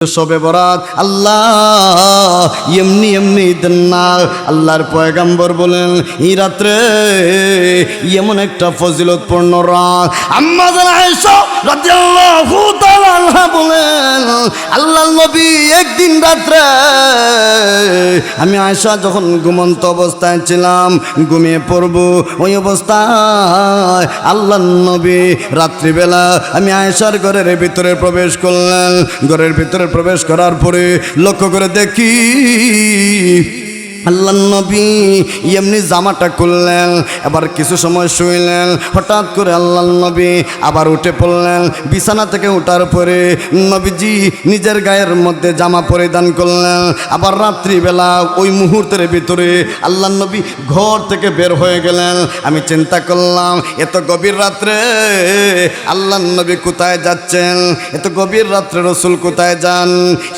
শবে বরাত আল্লাহ এমনি এমনি দেন না। আল্লাহর পয়গম্বর বলেন এই রাত্রে এমন একটা ফজিলতপূর্ণ রাত। আম্মা জান আয়েশা রাদিয়াল্লাহু তাআলা আনহা বলেন আল্লাহর নবী একদিন রাত্রে আমি আয়েশা যখন ঘুমন্ত অবস্থায় ছিলাম, ঘুমিয়ে পড়ব, ওই অবস্থায় আল্লাহর নবী রাত্রিবেলা আমি আয়েশার ঘরের ভিতরে প্রবেশ করলেন। ঘরের ভিতরে প্রবেশ করার পরে লক্ষ্য করে দেখি আল্লাহ নবী এমনি জামাটা খুললেন, এবার কিছু সময় শুইলেন। হঠাৎ করে আল্লাহ নবী আবার উঠে পড়লেন। বিছানা থেকে ওঠার পরে নবীজি নিজের গায়ের মধ্যে জামা পরিধান করলেন। আবার রাত্রিবেলা ওই মুহূর্তের ভিতরে আল্লাহ নবী ঘর থেকে বের হয়ে গেলেন। আমি চিন্তা করলাম এত গভীর রাত্রে আল্লাহ নবী কোথায় যাচ্ছেন, এত গভীর রাত্রে রসুল কোথায় যান।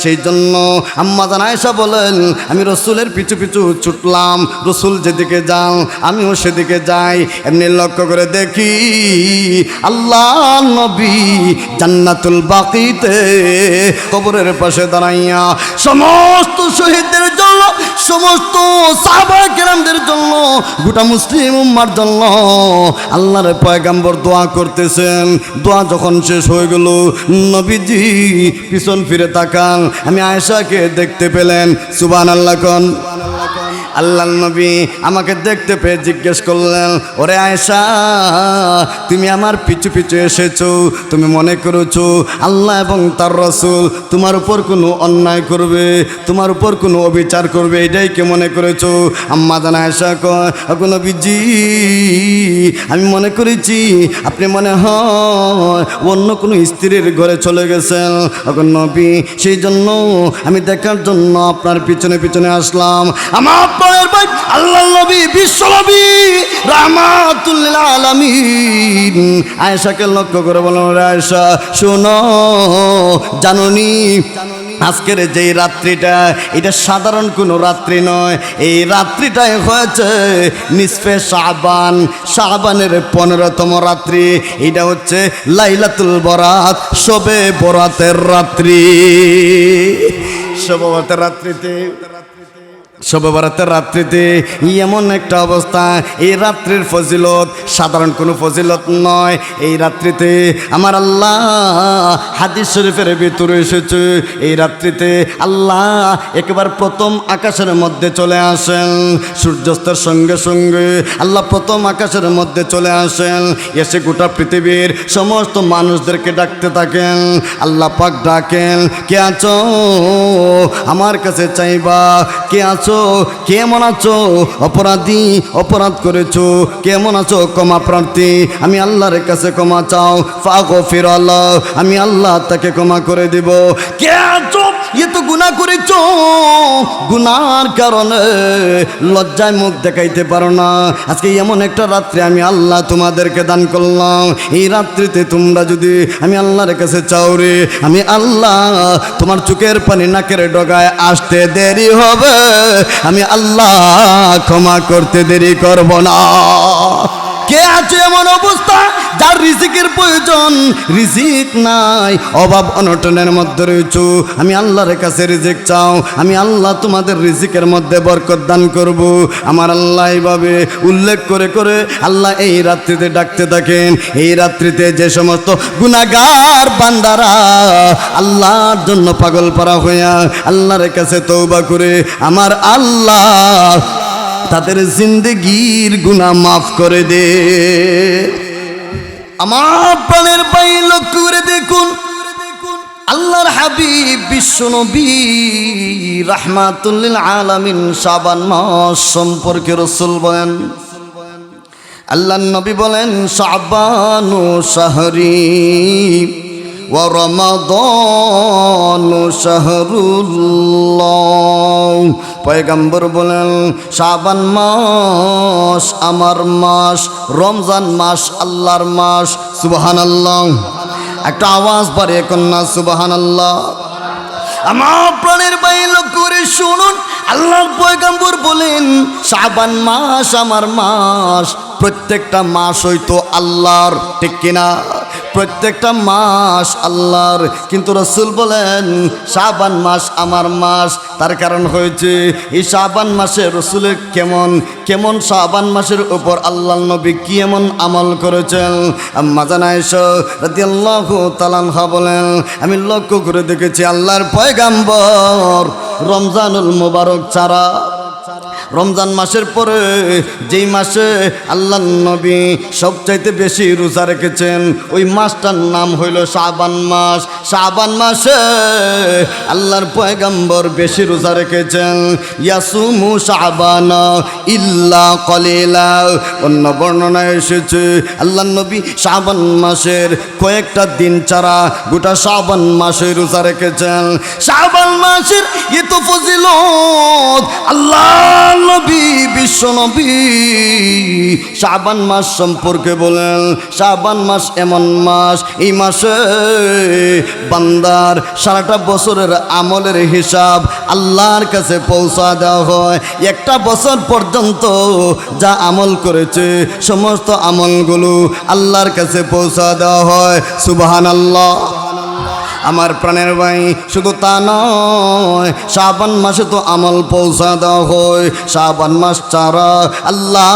সেই জন্য আম্মা জান আয়েশা বলেন আমি রসুলের পিছু পিছু ছুটলাম, রসুল যেদিকে যান আমিও সেদিকে যাই। এমনি লক্ষ্য করে দেখি আল্লাহ নবী জান্নাতুল বাকিতে কবরের পাশে দাঁড়াইয়া সমস্ত শহীদদের জন্য, সমস্ত সাহাবায়ে কেরামদের জন্য, গোটা মুসলিম উম্মার জন্য আল্লাহর পয়গম্বর দোয়া করতেছেন। দোয়া যখন শেষ হয়ে গেল নবীজি পিছন ফিরে তাকান, আমি আয়েশাকে দেখতে পেলেন। সুবহানাল্লাহ কোন। আল্লাহ নবী আমাকে দেখতে পেয়ে জিজ্ঞেস করলেন ওরে আয়েশা তুমি আমার পিছু পিছু এসেছো, তুমি মনে করেছো আল্লাহ এবং তার রাসূল তোমার উপর কোনো অন্যায় করবে, তোমার উপর কোনো অবিচার করবে, এটাই কি মনে করেছো? আম্মা জান আয়েশা কয় নবীজি আমি মনে করেছি আপনি মনে হয় অন্য কোনো স্ত্রীর ঘরে চলে গেছেন নবী, সেই জন্য আমি দেখার জন্য আপনার পিছনে পিছনে আসলাম। আমার ভাই আল্লাহ নবী বিশ্ব নবী রাহমাতুল লিল আলামিন আয়েশাকে লক্ষ্য করে বলেন রে আয়েশা শোনো, জানোনি আজকের যেই রাত্রিটা এটা সাধারণ কোনো রাত্রি নয়, এই রাত্রিটাই হয়েছে নিসফে শাবান, শাবানের 15তম রাত্রি। এটা হচ্ছে লাইলাতুল বরাত, শবে বরাতের রাত্রি। শবে বরাতের রাত্রিতে, শবে বরাতের রাত্রিতে এমন একটা অবস্থা, এই রাত্রির ফজিলত সাধারণ কোনো ফজিলত নয়। এই রাত্রিতে আমার আল্লাহ হাদিস শরীফের ভিতরে এসেছে এই রাত্রিতে আল্লাহ একেবারে প্রথম আকাশের মধ্যে চলে আসেন। সূর্যাস্তের সঙ্গে সঙ্গে আল্লাহ প্রথম আকাশের মধ্যে চলে আসেন, এসে গোটা পৃথিবীর সমস্ত মানুষদেরকে ডাকতে থাকেন। আল্লাহ পাক ডাকেন কে আছো আমার কাছে চাইবা, কে আছো, কেমন আছো অপরাধী, অপরাধ করেছো, কেমন আছো ক্ষমা প্রার্থী, আমি আল্লাহর কাছে ক্ষমা চাও, ফাগফিরাল্লাহ আমি আল্লাহ তাকে ক্ষমা করে দেব। কে আছো এ তো গুনাহ করেছো, গুনার কারণে লজ্জায় মুখ দেখাইতে পারো না, আজকে এমন একটা রাত্রে আমি আল্লাহ তোমাদেরকে দান করলাম। এই রাত্রিতে তোমরা যদি আমি আল্লাহর কাছে চাও রে, আমি আল্লাহ তোমার চোখের পানি নাকের ডগায় আসতে দেরি হবে, আমি আল্লাহ ক্ষমা করতে দেরি করব না। কে আছে এমন অবস্থা যার রিজিকের প্রয়োজন, রিজিক নাই, অভাব অনটনের মধ্যে রয়েছো, আমি আল্লাহর কাছে রিজিক চাও, আমি আল্লাহ তোমাদের রিজিকের মধ্যে বরকত দান করব। আমার আল্লাহ এইভাবে উল্লেখ করে করে আল্লাহ এই রাত্রিতে ডাকতে থাকেন। এই রাত্রিতে যে সমস্ত গুনাহগার বান্দারা আল্লাহর জন্য পাগল পারা হইয়া আল্লাহর কাছে তওবা করে আমার আল্লাহ তাদের জিন্দগির গুনাহ মাফ করে দে। আমার প্রাণের ভাই লক্ষ্য করে দেখুন আল্লাহর হাবিব বিশ্ব নবী রাহমাতুল লিল আলামিন শাবান মাস সম্পর্কে রাসূল বলেন, আল্লাহর নবী বলেন শাবানু শাহরি ওয়া রমাদানু শাহরুল্লাহ। পয়গম্বর বলেন শাবান মাস আমার মাস, রমজান মাস আল্লাহর মাস। সুবহানাল্লাহ, একটা আওয়াজ বাড়িয়ে কন্যা সুবহানাল্লাহ। আমার প্রাণের বাইরে লক্ষ্য করে শুনুন আল্লাহর পয়গম্বর বলেন শাবান মাস আমার মাস, প্রত্যেকটা মাস হইতো আল্লাহর, ঠিক কিনা? প্রত্যেকটা মাস আল্লাহর, কিন্তু রাসূল বলেন শাবান মাস আমার মাস। তার কারণ হয়েছে এই শাবান মাসে রাসূলের কেমন শাবান মাসের উপর আল্লাহর নবী কি এমন আমল করেছেন। আম্মা জান আয়েশা রাদিয়াল্লাহু তাআলা আনহা বলেন, আমি লক্ষ্য করে দেখেছি আল্লাহর পয়গাম্বর রমজানুল মুবারক ছাড়া, রমজান মাসের পরে যেই মাসে আল্লাহর নবী সবচাইতে বেশি রোজা রেখেছেন ওই মাসটার নাম হইল শাবান মাস। শাবান মাসে আল্লাহর পয়গাম্বর বেশি রোজা রেখেছেন। ইয়াসুমু শাবানা ইল্লা কলিলা, অন্য বর্ণনায় এসেছে আল্লাহর নবী শাবান মাসের কয়েকটা দিন ছাড়া গোটা শাবান মাসে রোজা রেখেছেন। শাবান মাসের এত ফজিলত আল্লাহ নবী বিশ্ব নবী শাবান মাস সম্পর্কে বলেন, শাবান মাস এমন মাস এই মাসে বান্দার সারাটা বছরের আমলের হিসাব আল্লাহর কাছে পৌঁছা দেওয়া হয়। একটা বছর পর্যন্ত যা আমল করেছে সমস্ত আমলগুলো আল্লাহর কাছে পৌঁছা দেওয়া হয়। সুবহানাল্লাহ। আমার প্রাণের ভাই, শুধু তা নয়, শাবান মাসে তো আমল পৌঁছা দেওয়া হয়। শাবান মাস ছাড়া আল্লাহ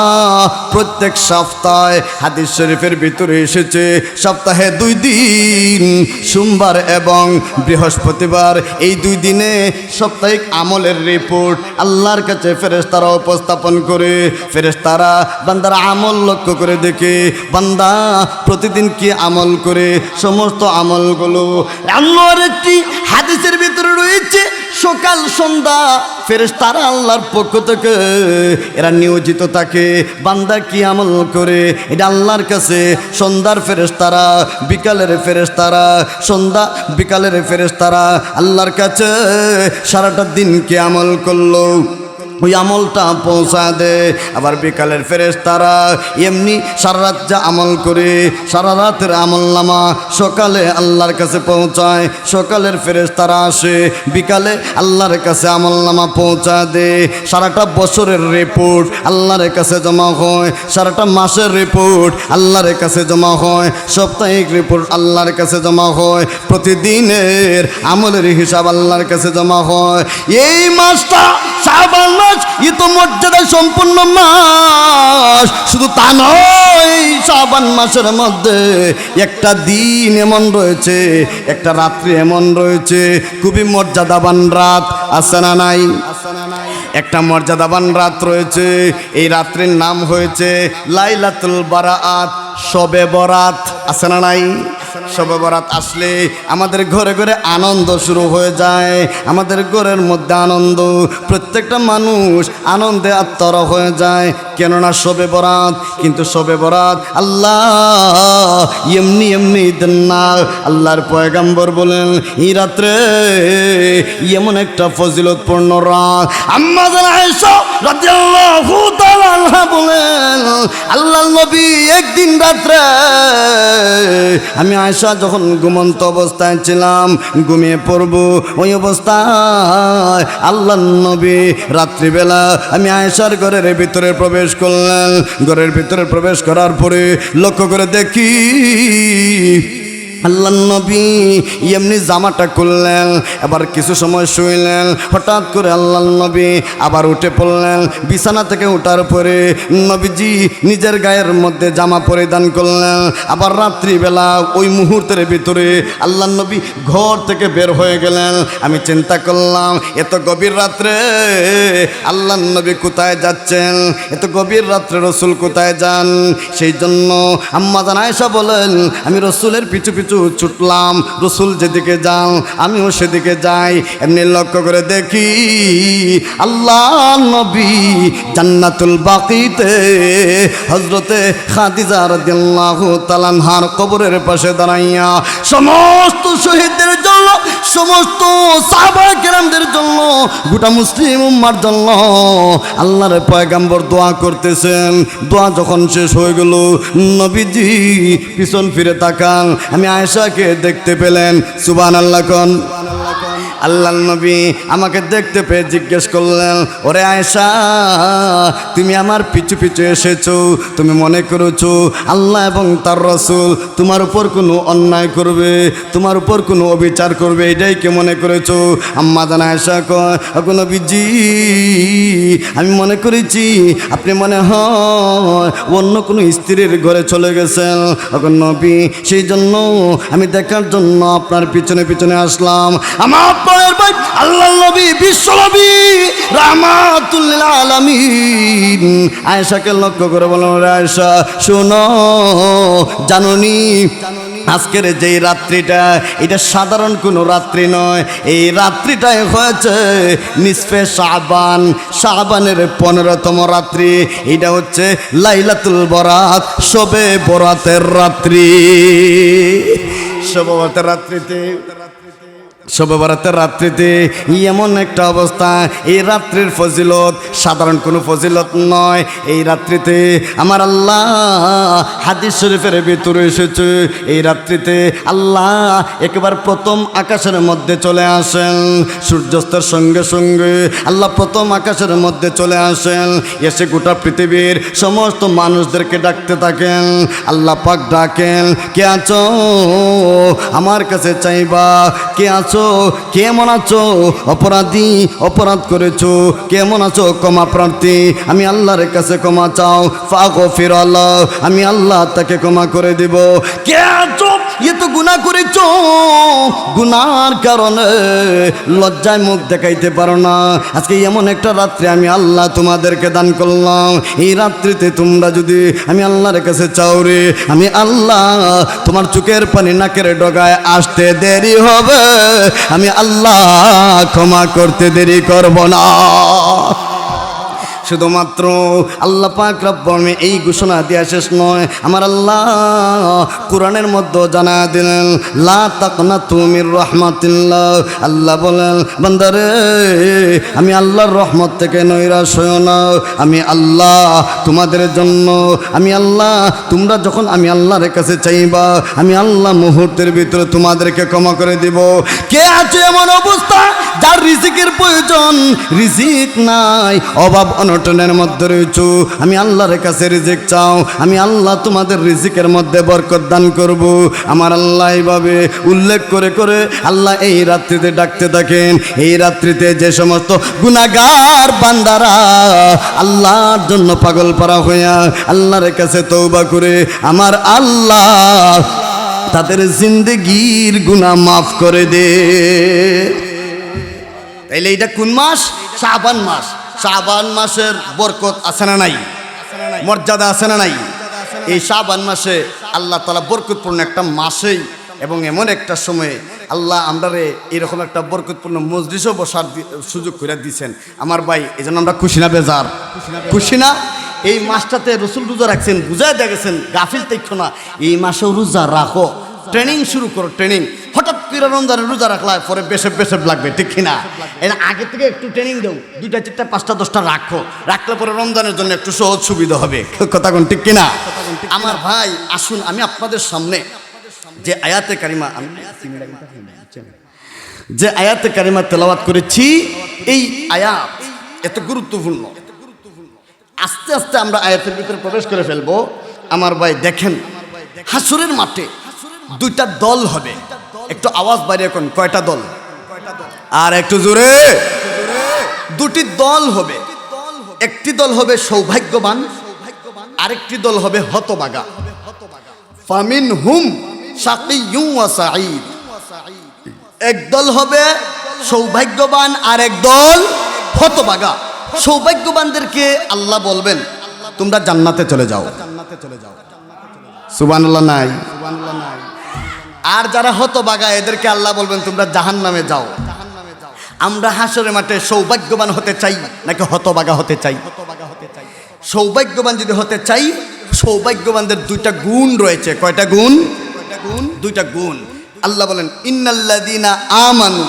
প্রত্যেক সপ্তাহে, হাদিস শরীফের ভিতরে এসেছে, সপ্তাহে 2 দিন সোমবার এবং বৃহস্পতিবার, এই 2 দিনে সাপ্তাহিক আমলের রিপোর্ট আল্লাহর কাছে ফেরেশতারা উপস্থাপন করে। ফেরেশতারা বান্দার আমল লক্ষ্য করে দেখে বান্দা প্রতিদিন কি আমল করে সমস্ত আমলগুলো আল্লাহর একটি হাদিসের ভিতরে রয়েছে, সকাল সন্ধ্যা ফেরেশতারা আল্লাহর পক্ষ থেকে এরা নিয়োজিত থাকে বান্দা কি আমল করে এটা আল্লাহর কাছে। সন্ধ্যার ফেরেশতারা, বিকালের ফেরেশতারা, সন্ধ্যা বিকালের ফেরেশতারা আল্লাহর কাছে সারাটা দিন কি আমল করলো ওই আমলটা পৌঁছা দেয়। আবার বিকালের ফেরেশতারা এমনি সারা রাত যা আমল করে সারা রাতের আমলনামা সকালে আল্লাহর কাছে পৌঁছায়। সকালের ফেরেশতারা আসে, বিকালে আল্লাহর কাছে আমলনামা পৌঁছা দেয়। সারাটা বছরের রিপোর্ট আল্লাহর কাছে জমা হয়, সারাটা মাসের রিপোর্ট আল্লাহর কাছে জমা হয়, সাপ্তাহিক রিপোর্ট আল্লাহর কাছে জমা হয়, প্রতিদিনের আমলের হিসাব আল্লাহর কাছে জমা হয়। এই মাসটা শাবান মাস, এ তো মর্যাদা সম্পূর্ণ মাস। শুধু তা নয়, শাবান মাসের মধ্যে একটা দিন এমন রয়েছে, একটা রাত্রি এমন রয়েছে, খুবই মর্যাদাবান রাত আছে না নাই? একটা মর্যাদাবান রাত রয়েছে, এই রাত্রির নাম হয়েছে লাইলাতুল বারাআত, শবে বরাত আছে না নাই? শবে বরাত আসলে আমাদের ঘরে ঘরে আনন্দ শুরু হয়ে যায়, আমাদের ঘরের মধ্যে আনন্দ, প্রত্যেকটা মানুষ আনন্দে আত্মরা হয়ে যায়, কেননা শবে বরাত। কিন্তু শবে বরাত আল্লাহ এমনি এমনি দেন না। আল্লাহর পয়গাম্বর বলেন এই রাত্রে এমন একটা ফজিলতপূর্ণ রাত। আম্মা জান আয়েশা রাদিয়াল্লাহু তাআলা আনহা বলেন, আল্লাহর নবী একদিন রাত্রে, আমি আয়েশা যখন ঘুমন্ত অবস্থায় ছিলাম, ঘুমিয়ে পড়ব, ওই অবস্থায় আল্লাহর নবী রাত্রিবেলা আমি আয়েশার ঘরের ভিতরে প্রবেশ করলেন। ঘরের ভিতরে প্রবেশ করার পরে লক্ষ্য করে দেখি আল্লাহর নবী এমনি জামাটা খুললেন, এবার কিছু সময় শুইলেন। হঠাৎ করে আল্লাহর নবী আবার উঠে পড়লেন। বিছানা থেকে ওঠার পরে নবীজি নিজের গায়ের মধ্যে জামা পরিধান করলেন। আবার রাত্রিবেলা ওই মুহূর্তের ভিতরে আল্লাহর নবী ঘর থেকে বের হয়ে গেলেন। আমি চিন্তা করলাম এত গভীর রাত্রে আল্লাহর নবী কোথায় যাচ্ছেন, এত গভীর রাত্রে রসুল কোথায় যান? সেই জন্য আম্মা জান আয়েশা বলেন, আমি রসুলের পিছু পিছু ছুটলাম, রসুল যেদিকে যান আমিও সেদিকে যাই। এমনি লক্ষ্য করে দেখি আল্লাহ নবী জান্নাতুল বাকিতে হযরতে খাদিজা রাদিয়াল্লাহু তাআলা আনহার কবরের পাশে দাঁড়াইয়া সমস্ত শহীদদের জন্য, সমস্ত সাহাবা কেরামদের জন্য, গোটা মুসলিম উম্মার জন্য আল্লাহর পয়গাম্বর দোয়া করতেছেন। দোয়া যখন শেষ হয়ে গেল, নবীজি পিছন ফিরে তাকান, আমি আয়েশাকে দেখতে পেলেন। সুবহানাল্লাহ কোন। আল্লাহর নবী আমাকে দেখতে পেয়ে জিজ্ঞেস করলেন, ওরে আয়েশা, তুমি আমার পিছু পিছু এসেছো, তুমি মনে করেছো আল্লাহ এবং তার রাসূল তোমার উপর কোনো অন্যায় করবে, তোমার উপর কোনো অবিচার করবে, এটাই কি মনে করেছো? আম্মা জান আয়েশা কয়, ওগো নবীজি, আমি মনে করেছি আপনি মনে হয় অন্য কোনো স্ত্রীর ঘরে চলে গেছেন ওগো নবী, সেই জন্য আমি দেখার জন্য আপনার পিছনে পিছনে আসলাম। আমার পায়ের ভাই আল্লাহর নবী বিশ্ব নবী রাহমাতুল লিল আলামিন আয়েশাকে লক্ষ্য করে বললেন, ওরে আয়েশা শোনো, জানোনি আজকের যেই রাত্রিটা এটা সাধারণ কোনো রাত্রি নয়, এই রাত্রিটাই হয়েছে নিসফে শাবান, শাবানের 15তম রাত্রি। এটা হচ্ছে লাইলাতুল বরাত, শবে বরাতের রাত্রি। শবে বরাতের রাত্রিতে শবে বরাতের রাত্রিতে এমন একটা অবস্থা, এই রাত্রির ফজিলত সাধারণ কোনো ফজিলত নয়। এই রাত্রিতে আমার আল্লাহ হাদিস শরীফের ভিতরে এসেছে, এই রাত্রিতে আল্লাহ একেবারে প্রথম আকাশের মধ্যে চলে আসেন, সূর্যাস্তের সঙ্গে সঙ্গে আল্লাহ প্রথম আকাশের মধ্যে চলে আসেন, এসে গোটা পৃথিবীর সমস্ত মানুষদেরকে ডাকতে থাকেন। আল্লাহ পাক ডাকেন, কে আছো আমার কাছে চাইবা, কে আছো, কেমন আছো, অপরাধী অপরাধ করেছো, কেমন আছো ক্ষমা প্রার্থী, আমি আল্লাহর কাছে ক্ষমা চাও, ফাগফির আল্লাহ, আমি আল্লাহ তাকে ক্ষমা করে দিব। কে আছো, এ তো গুনাহ করেছো, গুনার কারণে লজ্জায় মুখ দেখাইতে পারো না, আজকে এমন একটা রাত্রি আমি আল্লাহ তোমাদেরকে দান করলাম, এই রাত্রিতে তোমরা যদি আমি আল্লাহর কাছে চাও রে, আমি আল্লাহ তোমার চোখের পানি নাকের ডগায় আসতে দেরি হবে, আমি আল্লাহ ক্ষমা করতে দেরি করব না। শুধুমাত্র আল্লাহ পাক রব্বুল আলামিন এই ঘোষণা দেওয়া শেষ নয়, আমার আল্লাহ কোরআনের মধ্যে জানা দিলেন, লা তাকনাতু মির রাহমাতিল্লাহ, আল্লাহ বলেন বান্দারে আমি আল্লাহর রহমত থেকে নৈরাশ হইও না, আমি আল্লাহ তোমাদের জন্য, আমি আল্লাহ তোমরা যখন আমি আল্লাহর কাছে চাইবা, আমি আল্লাহ মুহূর্তের ভিতরে তোমাদেরকে ক্ষমা করে দিব। কে আছে এমন অবস্থা যার রিজিকের প্রয়োজন, রিজিক নাই, অভাব অনটনের মধ্যে রয়েছো, আমি আল্লাহর কাছে রিজিক চাও, আমি আল্লাহ তোমাদের রিজিকের মধ্যে বরকত দান করব। আমার আল্লাহ এইভাবে উল্লেখ করে করে আল্লাহ এই রাত্রিতে ডাকতে থাকেন। এই রাত্রিতে যে সমস্ত গুনাহগার বান্দারা আল্লাহর জন্য পাগল পারা হইয়া আল্লাহর কাছে তওবা করে, আমার আল্লাহ তাদের জিন্দেগির গুনাহ মাফ করে দে। তাইলে এটা কোন মাস? শাবান মাস। শাবান মাসের বরকত আছে না নাই? মর্যাদা আছে না নাই? এই শাবান মাসে আল্লাহ তাআলা বরকতপূর্ণ একটা মাসেই এবং এমন একটা সময়ে আল্লাহ আমরারে এরকম একটা বরকতপূর্ণ মজলিসও বসার সুযোগ করে দিয়েছেন। আমার ভাই, এই জন্য আমরা খুশি না বেজার? খুশি না? এই মাসটাতে রসুল রোজা রাখছেন, বুঝাই দেখেছেন, গাফিল দেখো না, এই মাসেও রোজা রাখো, ট্রেনিং শুরু করো, ট্রেনিং। হঠাৎ করে রমজানে রোজা রাখলা পরে বেশে বেশে লাগবে, ঠিক কিনা? এর আগে থেকে একটু ট্রেনিং দাও, 2টা 4টা 5টা 10টা রাখলে পরে রমজানের জন্য একটু সহজ সুবিধা হবে, কথা কোন ঠিক কিনা? আমার ভাই আসুন, আমি আপনাদের সামনে যে আয়াতে কারিমা তেলাওয়াত করেছি, এই আয়াত এত গুরুত্বপূর্ণ। আস্তে আস্তে আমরা আয়াতের ভিতরে প্রবেশ করে ফেলবো। আমার ভাই দেখেন, হাসরের মাঠে 2টা দল হবে, একটু আওয়াজ বাড়িয়ে কোন, কয়টা দল? আর একটু জোরে। 2টি দল হবে, একটি দল হবে সৌভাগ্যবান, আরেকটি দল হবে হতভাগা। ফামিনহুম শাকিয়্যুন ওয়া সাঈদ। এক দল হবে সৌভাগ্যবান আর এক দল হতভাগা। সৌভাগ্যবানদেরকে আল্লাহ বলবেন তোমরা জান্নাতে চলে যাও, সুবহানাল্লাহ নাই? আর যারা হতভাগা এদেরকে আল্লাহ বলবেন তোমরা জাহান্নামে যাও। আমরা হাসরের মাঠে সৌভাগ্যবান হতে চাই নাকি হতভাগা হতে চাই? সৌভাগ্যবান যদি হতে চাই, সৌভাগ্যবানদের 2টা গুণ রয়েছে। কয়টা গুণ? 2টা গুণ। আল্লাহ বলেন ইন্নাল্লাযীনা আমানু,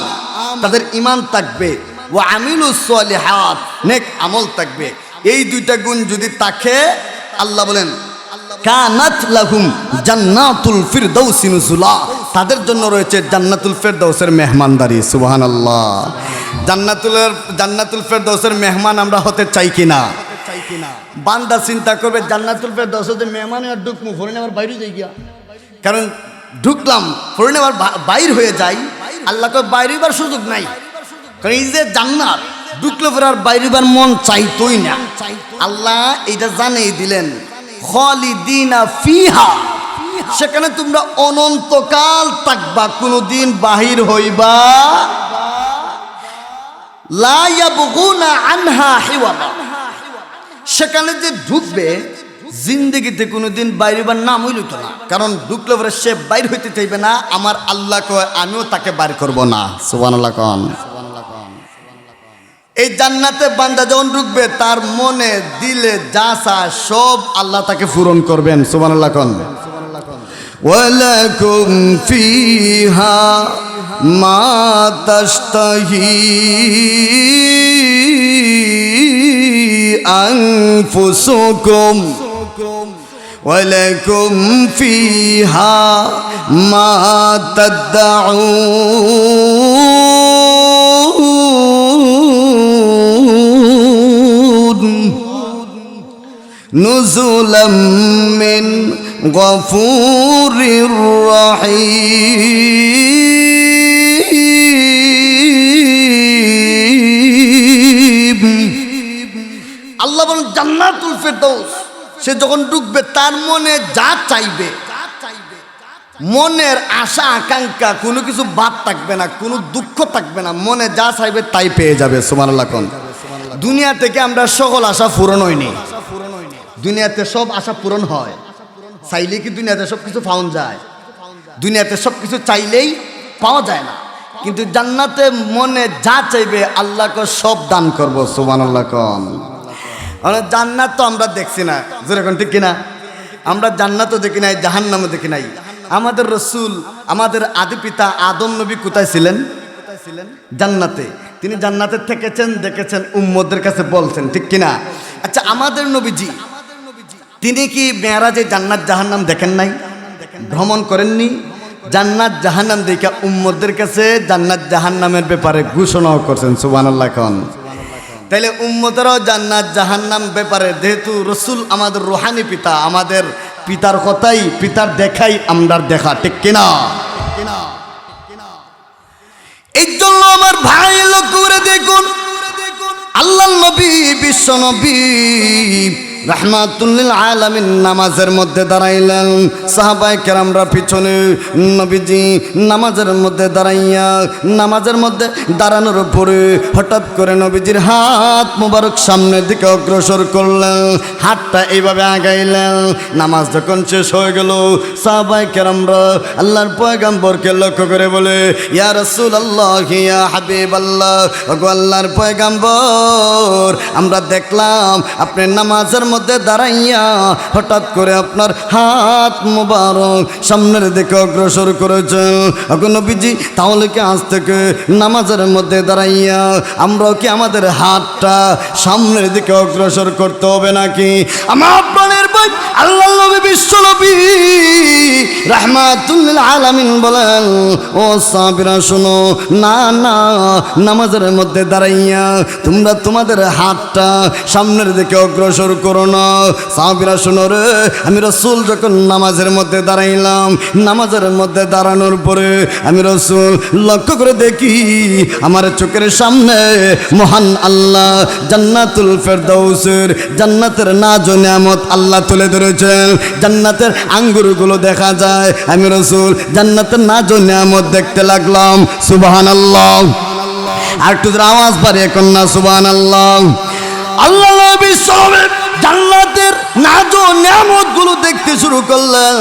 তাদের ঈমান থাকবে, ওয়া আমিলুস সলিহাত, নেক আমল থাকবে। এই 2টা গুণ যদি থাকে, আল্লাহ বলেন কানাত লাহুম জান্নাতুল ফিরদাউসি নুজুলা, তাদের জন্য রয়েছে জান্নাতুল ফিরদাউসের মেহমানদারি। সুবহানাল্লাহ। জান্নাতুল ফিরদাউসের মেহমান আমরা হতে চাই কিনা? বান্দা চিন্তা করবে জান্নাতুল ফিরদাউসের যে মেহমান আর ঢুকমু ফরিন আবার বাইরে যাই গিয়া, কারণ ঢুকলাম ফরিন আবার বাইর হয়ে যাই, আল্লাহ কয় বাইরেবার সুযোগ নাই। কারণ এই যে জান্নাত ঢুকলে পরে আর বাইরেবার মন চাইতোই না। আল্লাহ এইটা জানিয়ে দিলেন খালিদিনা ফিহা, সেখানে তোমরা অনন্তকাল থাকবা, কোনদিন বাহির হইবা। লা ইয়াবগুনা আনহা হিওয়ালা, সেখানে যে ঢুকবে জিন্দগিতে কোনোদিন বাইরেবার নাম হইল তো না, কারণ ঢুকলে পরে সে বাইর হইতে চাইবে না। আমার আল্লাহ কয় আমিও তাকে বাইর করব না। সুবহানাল্লাহ কোন। এই জান্নাতে বান্দা যখন ঢুকবে তার মনে দিলে যা চায় সব আল্লাহ তাকে পূরণ করবেন। সুবহানাল্লাহ কোন। ওয়ালাকুম ফিহা মা তাশতাহি আনফুসুকুম ওয়ালাকুম ফিহা মা তাদউন নুজুলাম মিন গফুরির রহিম। আল্লাহ বলেন জান্নাতুল ফিরদাউস, সে যখন ঢুকবে তার মনে যা চাইবে, মনের আশা আকাঙ্ক্ষা কোনো কিছু বাদ থাকবে না, কোনো দুঃখ থাকবে না, মনে যা চাইবে তাই পেয়ে যাবে। সুবহানাল্লাহ কোন। দুনিয়া থেকে আমরা সকল আশা পূরণ হয়নি, দুনিয়াতে সব আশা পূরণ হয়। চাইলে কি দুনিয়াতে সব কিছু পাওয়া যায়? দুনিয়াতে সব কিছু চাইলেই পাওয়া যায় না, কিন্তু জান্নাতে মনে যা চাইবে আল্লাহকে সব দান করবো। সুবহানাল্লাহ কোন। জান্নাত তো আমরা দেখছি না, যেরকম ঠিক কিনা? আমরা জান্নাতও দেখি নাই, জাহান্নামও দেখি নাই। আমাদের রসুল, আমাদের আদি পিতা আদম নবী কোথায় ছিলেন? জান্নাতে। তিনি জান্নাতে থেকেছেন, দেখেছেন, উম্মতদের কাছে বলছেন, ঠিক কিনা? আচ্ছা, আমাদের নবীজি তিনি কি মেরাজে জান্নাত জাহান্নাম দেখেন নাই? ভ্রমণ করেননি? জান্নাত জাহান্নাম দেখা উম্মতদের কাছে জান্নাত জাহান্নামের ব্যাপারে ঘোষণাও করছেন। সুবহানাল্লাহ কোন। তাইলে উম্মতেরাও জান্নাত জাহান্নাম ব্যাপারে, যেহেতু রসুল আমাদের রুহানি পিতা, আমাদের পিতার কথাই, পিতার দেখাই আমরা দেখা, ঠিক কিনা? এই জন্য আমার ভাই লক্ষ্য করে দেখুন, আল্লাহ নবী, বিশ্ব নবী রাহমাতুল লিল আলামিন নামাজের মধ্যে দাঁড়াইলেন, সাহাবায়ে কেরামরা পিছনে। নবীজি নামাজের মধ্যে দাঁড়াইয়া, নামাজের মধ্যে দাঁড়ানোর পরে হঠাৎ করে নবীজির হাত মোবারক সামনের দিকে অগ্রসর করলেন, হাতটা এইভাবে আগাইলেন। নামাজ যখন শেষ হয়ে গেল, সাহাবায়ে কেরামরা আল্লাহর পয়গম্বরকে লক্ষ্য করে বলে, ইয়া রাসূলুল্লাহ, ইয়া হাবিবাল্লাহ, ওগো আল্লাহর পয়গম্বর, আমরা দেখলাম আপনি নামাজের মধ্যে দাঁড়াইয়া হঠাৎ করে আপনার হাত মোবারক সামনের দিকে অগ্রসর করেছেন। ওগো নবীজি, তাহলে কি আজ থেকে নামাজের মধ্যে দাঁড়াইয়া আমরাও কি আমাদের হাতটা সামনের দিকে অগ্রসর করতে হবে নাকি? আমার প্রাণের ভাই আল্লাহ নবী, বিশ্ব নবী রাহমাতুল লিল আলামিন বলেন, ও সাহাবীরা শোনো, না না, নামাজের মধ্যে দাঁড়াইয়া তোমরা তোমাদের হাতটা সামনের দিকে অগ্রসর করো না। সাহাবীরা শোনো রে, আমি রাসূল যখন নামাজের মধ্যে দাঁড়াইলাম, নামাজের মধ্যে দাঁড়ানোর পরে আমি রাসূল লক্ষ্য করে দেখি আমার চোখের সামনে মহান আল্লাহ জান্নাতুল ফেরদাউসের, জান্নাতের নাজ নিয়ামত আল্লাহ তুলে ধরেছেন। জান্নাতের আঙ্গুরগুলো দেখা যায়। আমি রাসূল জান্নাতের নাজ নিয়ামত দেখতে লাগলাম। সুবহানাল্লাহ। আর একটু আওয়াজ বাড়িয়ে কন্যা সুবহানাল্লাহ। আল্লাহ নবী জান্নাতের নাজ নিয়ামত গুলো দেখতে শুরু করলেন।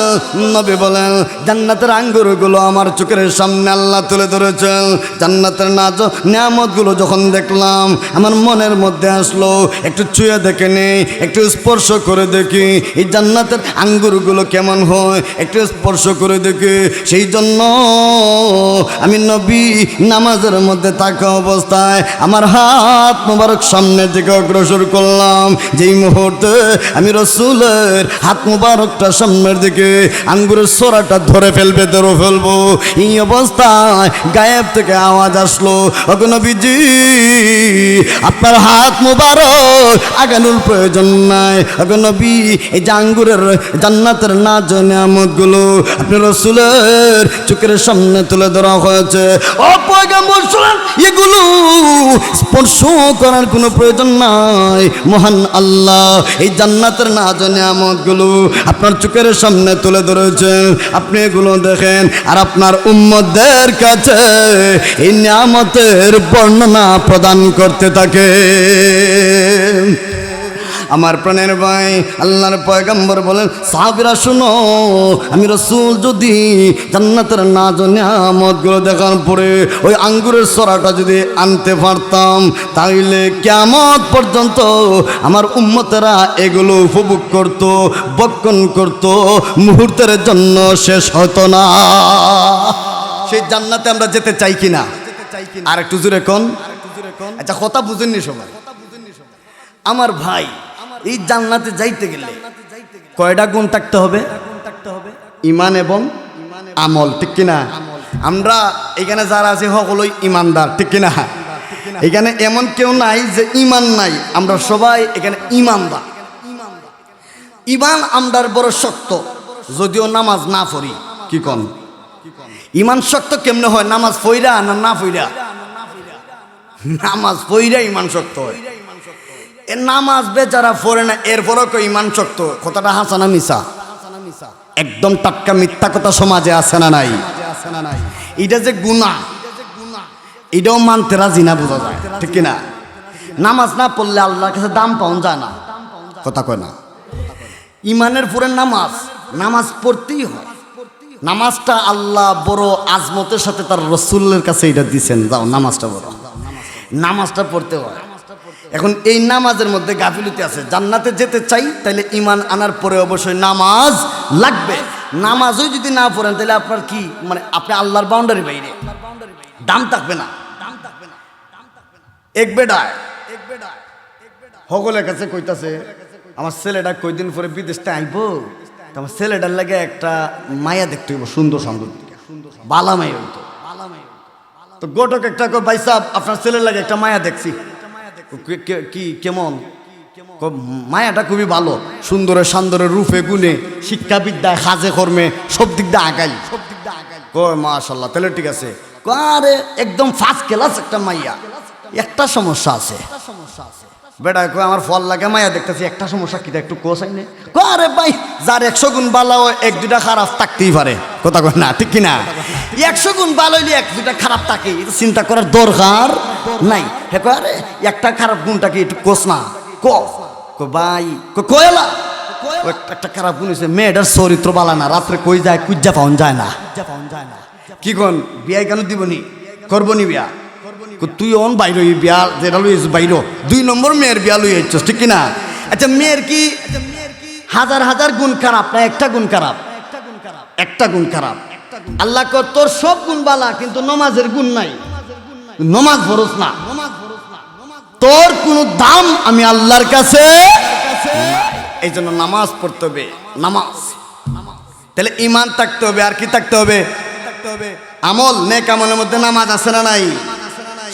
নবী বলেন, জান্নাতের আঙ্গুরগুলো আমার চোখের সামনে আল্লাহ তুলে ধরেছেন। জান্নাতের নাজ নিয়ামত গুলো যখন দেখলাম, আমার মনের মধ্যে আসলো একটু ছুঁয়ে দেখে নেই, একটু স্পর্শ করে দেখি এই জান্নাতের আঙ্গুরগুলো কেমন হয়, একটু স্পর্শ করে দেখি। সেই জন্য আমি নবী নামাজের মধ্যে থাকা অবস্থায় আমার হাত মোবারক সামনের দিকে অগ্রসর করলাম। যেই মুহূর্তে মুহূর্তে আমি রাসূলের হাত মুবারকটা সামনের দিকে আঙ্গুরের সোরাটা ধরে ফেলবো। এই অবস্থায় গায়েব থেকে আওয়াজ আসলো, ওগো নবীজি আপনার হাত মুবারক আগানোর প্রয়োজন নাই। ওগো নবী এই যে আঙ্গুরের জান্নাতের নাজ নিয়ামতগুলো আপনি রাসূলের চোখের সামনে তুলে ধরা হয়েছে। ও পয়গম্বর শুনুন, এগুলো স্পর্শ করার কোনো প্রয়োজন নাই। মহান আল্লাহ এই জান্নাতের নাজ নিয়ামতগুলো আপনার চোখের সামনে তুলে ধরেছেন, আপনি এগুলো দেখেন আর আপনার উম্মতদের কাছে এই নিয়ামতের বর্ণনা প্রদান করতে থাকে। আমার প্রাণের ভাই আল্লাহর পয়গম্বর বলেন, সাহাবীরা শুনো, আমি রাসূল যদি জান্নাতের নাজ নিয়ামতগুলো দেখার পরে ওই আঙ্গুরের সরাটা যদি আনতে পারতাম, তাইলে কিয়ামত পর্যন্ত আমার উম্মতেরা এগুলো উপভোগ করত, বক্ষণ করত, মুহূর্তের জন্য শেষ হতো না। সেই জান্নাতে আমরা যেতে চাই কিনা? আর একটু জোরে কোন। আচ্ছা, কথা বুঝেননি সবাই? আমার ভাই, এই জান্নাতে যাইতে গেলে কয়টা গুণ থাকতে হবে? ঈমান এবং আমল, ঠিক কিনা? আমরা এখানে যারা আছি সকলেই ঈমানদার, ঠিক কিনা? এখানে এমন কেউ নাই যে ঈমান নাই, আমরা সবাই এখানে ঈমানদার। ঈমান আমরার বড় শক্ত, যদিও নামাজ না পড়ি। কি কন? ঈমান শক্ত কেমনে হয়? নামাজ পড়া না পড়া? নামাজ পড়া ঈমান শক্ত হয়। এ নামাজ বেচারা পড়ে না, এরপরও কেউ ঈমান শক্ত। কথাটা হাসা না মিছা? একদম টাটকা মিথ্যা কথা সমাজে আছে না নাই? এটা যে গুনাহ, এটাও মানতে রাজি না, বোঝা যায়, ঠিক কিনা? নামাজ না পড়লে আল্লাহর কাছে দাম পাওয়া যায় না, কথা কয় না? ঈমানের পরে নামাজ পড়তেই হয়। নামাজটা আল্লাহ বড় আজমতের সাথে তার রাসূলের কাছে এটা দিয়েছেন, যাও নামাজটা বড়, নামাজটা পড়তে হয়। এখন এই নামাজের মধ্যে গাফিলতি আছে। জান্নাতে যেতে চাই তাহলে ঈমান আনার পরে অবশ্যই নামাজ লাগবে। নামাজই যদি না পড়েন তাহলে আপনার কি মানে আপনি আল্লাহর বাউন্ডারি বাইরে, দাম থাকবে না। এক বেডায় সকলের কাছে কইতাছে, আমার ছেলেটা কয়দিন পরে বিদেশতে আইব, আমার ছেলেটার লাগে একটা মায়া দেখতে হইব, সুন্দর সুন্দর বালা মায়া হইতো। তো গোটক একটা কই, ভাই সাহেব আপনার ছেলের লাগে একটা মায়া দেখছি। কি কেমন? মায়াটা খুবই ভালো, সুন্দরের সান্দরের রূপে গুণে, শিক্ষা বিদ্যায়, কাজে কর্মে সব দিক দিয়ে আগাই। কয় মাশাআল্লাহ, তাহলে ঠিক আছে। আরে একদম ফার্স্ট ক্লাস একটা মাইয়া, একটা সমস্যা আছে। বেটা কয় আমার ফল লাগে মায়া দেখতেছি, একটা সমস্যা কিটা একটু কোসাই নে। আরে ভাই, যার 100 গুণ ভালো এক দুটা খারাপ থাকতেই পারে, কথা কয় না, ঠিক কিনা? 100 গুণ ভালো হইলে এক দুটা খারাপ থাকে, চিন্তা করার দরকার নাই। হে কয় আরে একটা খারাপ গুণটাকে একটু কোস না। ভাই কয়লা একটা খারাপ গুণ হয়েছে, মেয়েটার চরিত্র বালা না, রাত্রে কই যায় কুজ্জা পাওয়া যায় না। কি কন বিয়া কেন দিবনি, করবনি বিয়া? তুই অন বাইর বিয়া যেটা লই বাইর 2 নম্বর মেয়ের বিয়া লই আইছস, ঠিক কিনা? আচ্ছা, মেয়ের কি হাজার হাজার গুণ খারাপ না একটা গুণ খারাপ? একটা গুণ খারাপ। আল্লাহ কয় তোর সব গুণ বালা, কিন্তু নমাজের গুণ নাই, নমাজ ফরজ না, তোর কোনো দাম আমি আল্লাহর কাছে। এই জন্য নামাজ পড়তে হবে। নামাজ তাহলে ঈমান থাকতে হবে, আর কি থাকতে হবে? আমল, নেক আমলের মধ্যে নামাজ আছে না নাই?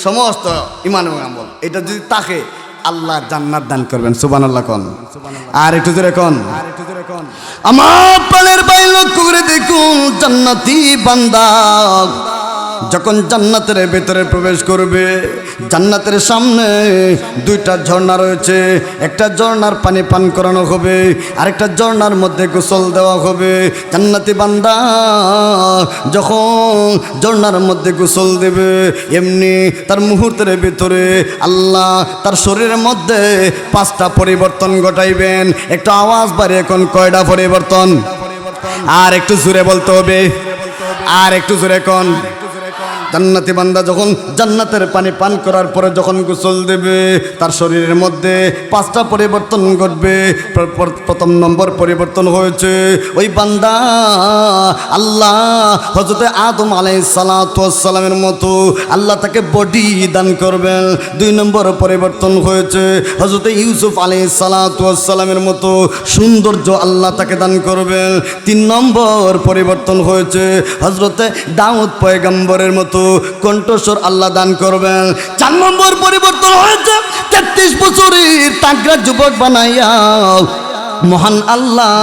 সমস্ত ঈমান এবং আমল, এটা যদি থাকে আল্লাহ জান্নাত দান করবেন। সুবহানাল্লাহ কোন। আর একটু জোরে কোন। আমার প্রাণের ভাই লক্ষ্য করে দেখুন, জান্নাতি বান্দা যখন জান্নাতের ভেতরে প্রবেশ করবে, জান্নাতের সামনে 2টা ঝর্ণা রয়েছে। একটা ঝর্ণার পানি পান করানো হবে, আরেকটা ঝর্ণার মধ্যে গোসল দেওয়া হবে। জান্নাতি বান্দা যখন ঝর্ণার মধ্যে গোসল দেবে, এমনি তার মুহূর্তের ভেতরে আল্লাহ তার শরীরের মধ্যে 5টা পরিবর্তন ঘটাইবেন। একটু আওয়াজ বাড়ি, এখন কয়টা পরিবর্তন? আর একটু জোরে বলতে হবে, আর একটু জোরে কোন। জান্নাতি বান্দা যখন জান্নাতের পানি পান করার পরে যখন গোসল দেবে তার শরীরের মধ্যে 5টা পরিবর্তন ঘটবে। প্রথম নম্বর পরিবর্তন হয়েছে ওই বান্দা আল্লাহ হযরতে আদম আলাইহিস সালাতু ওয়াস সালামের মতো আল্লাহ তাকে বডি দান করবেন। 2 নম্বর পরিবর্তন হয়েছে হযরতে ইউসুফ আলাইহিস সালাতু ওয়াস সালামের মতো সৌন্দর্য আল্লাহ তাকে দান করবেন। 3 নম্বর পরিবর্তন হয়েছে হযরতে দাউদ পয়গম্বরের মতো কণ্ঠস্বর আল্লাহ দান করবেন। 4 নম্বর পরিবর্তন হয়েছে 33 বছরের তাগড়া যুবক বানাইয়া মহান আল্লাহ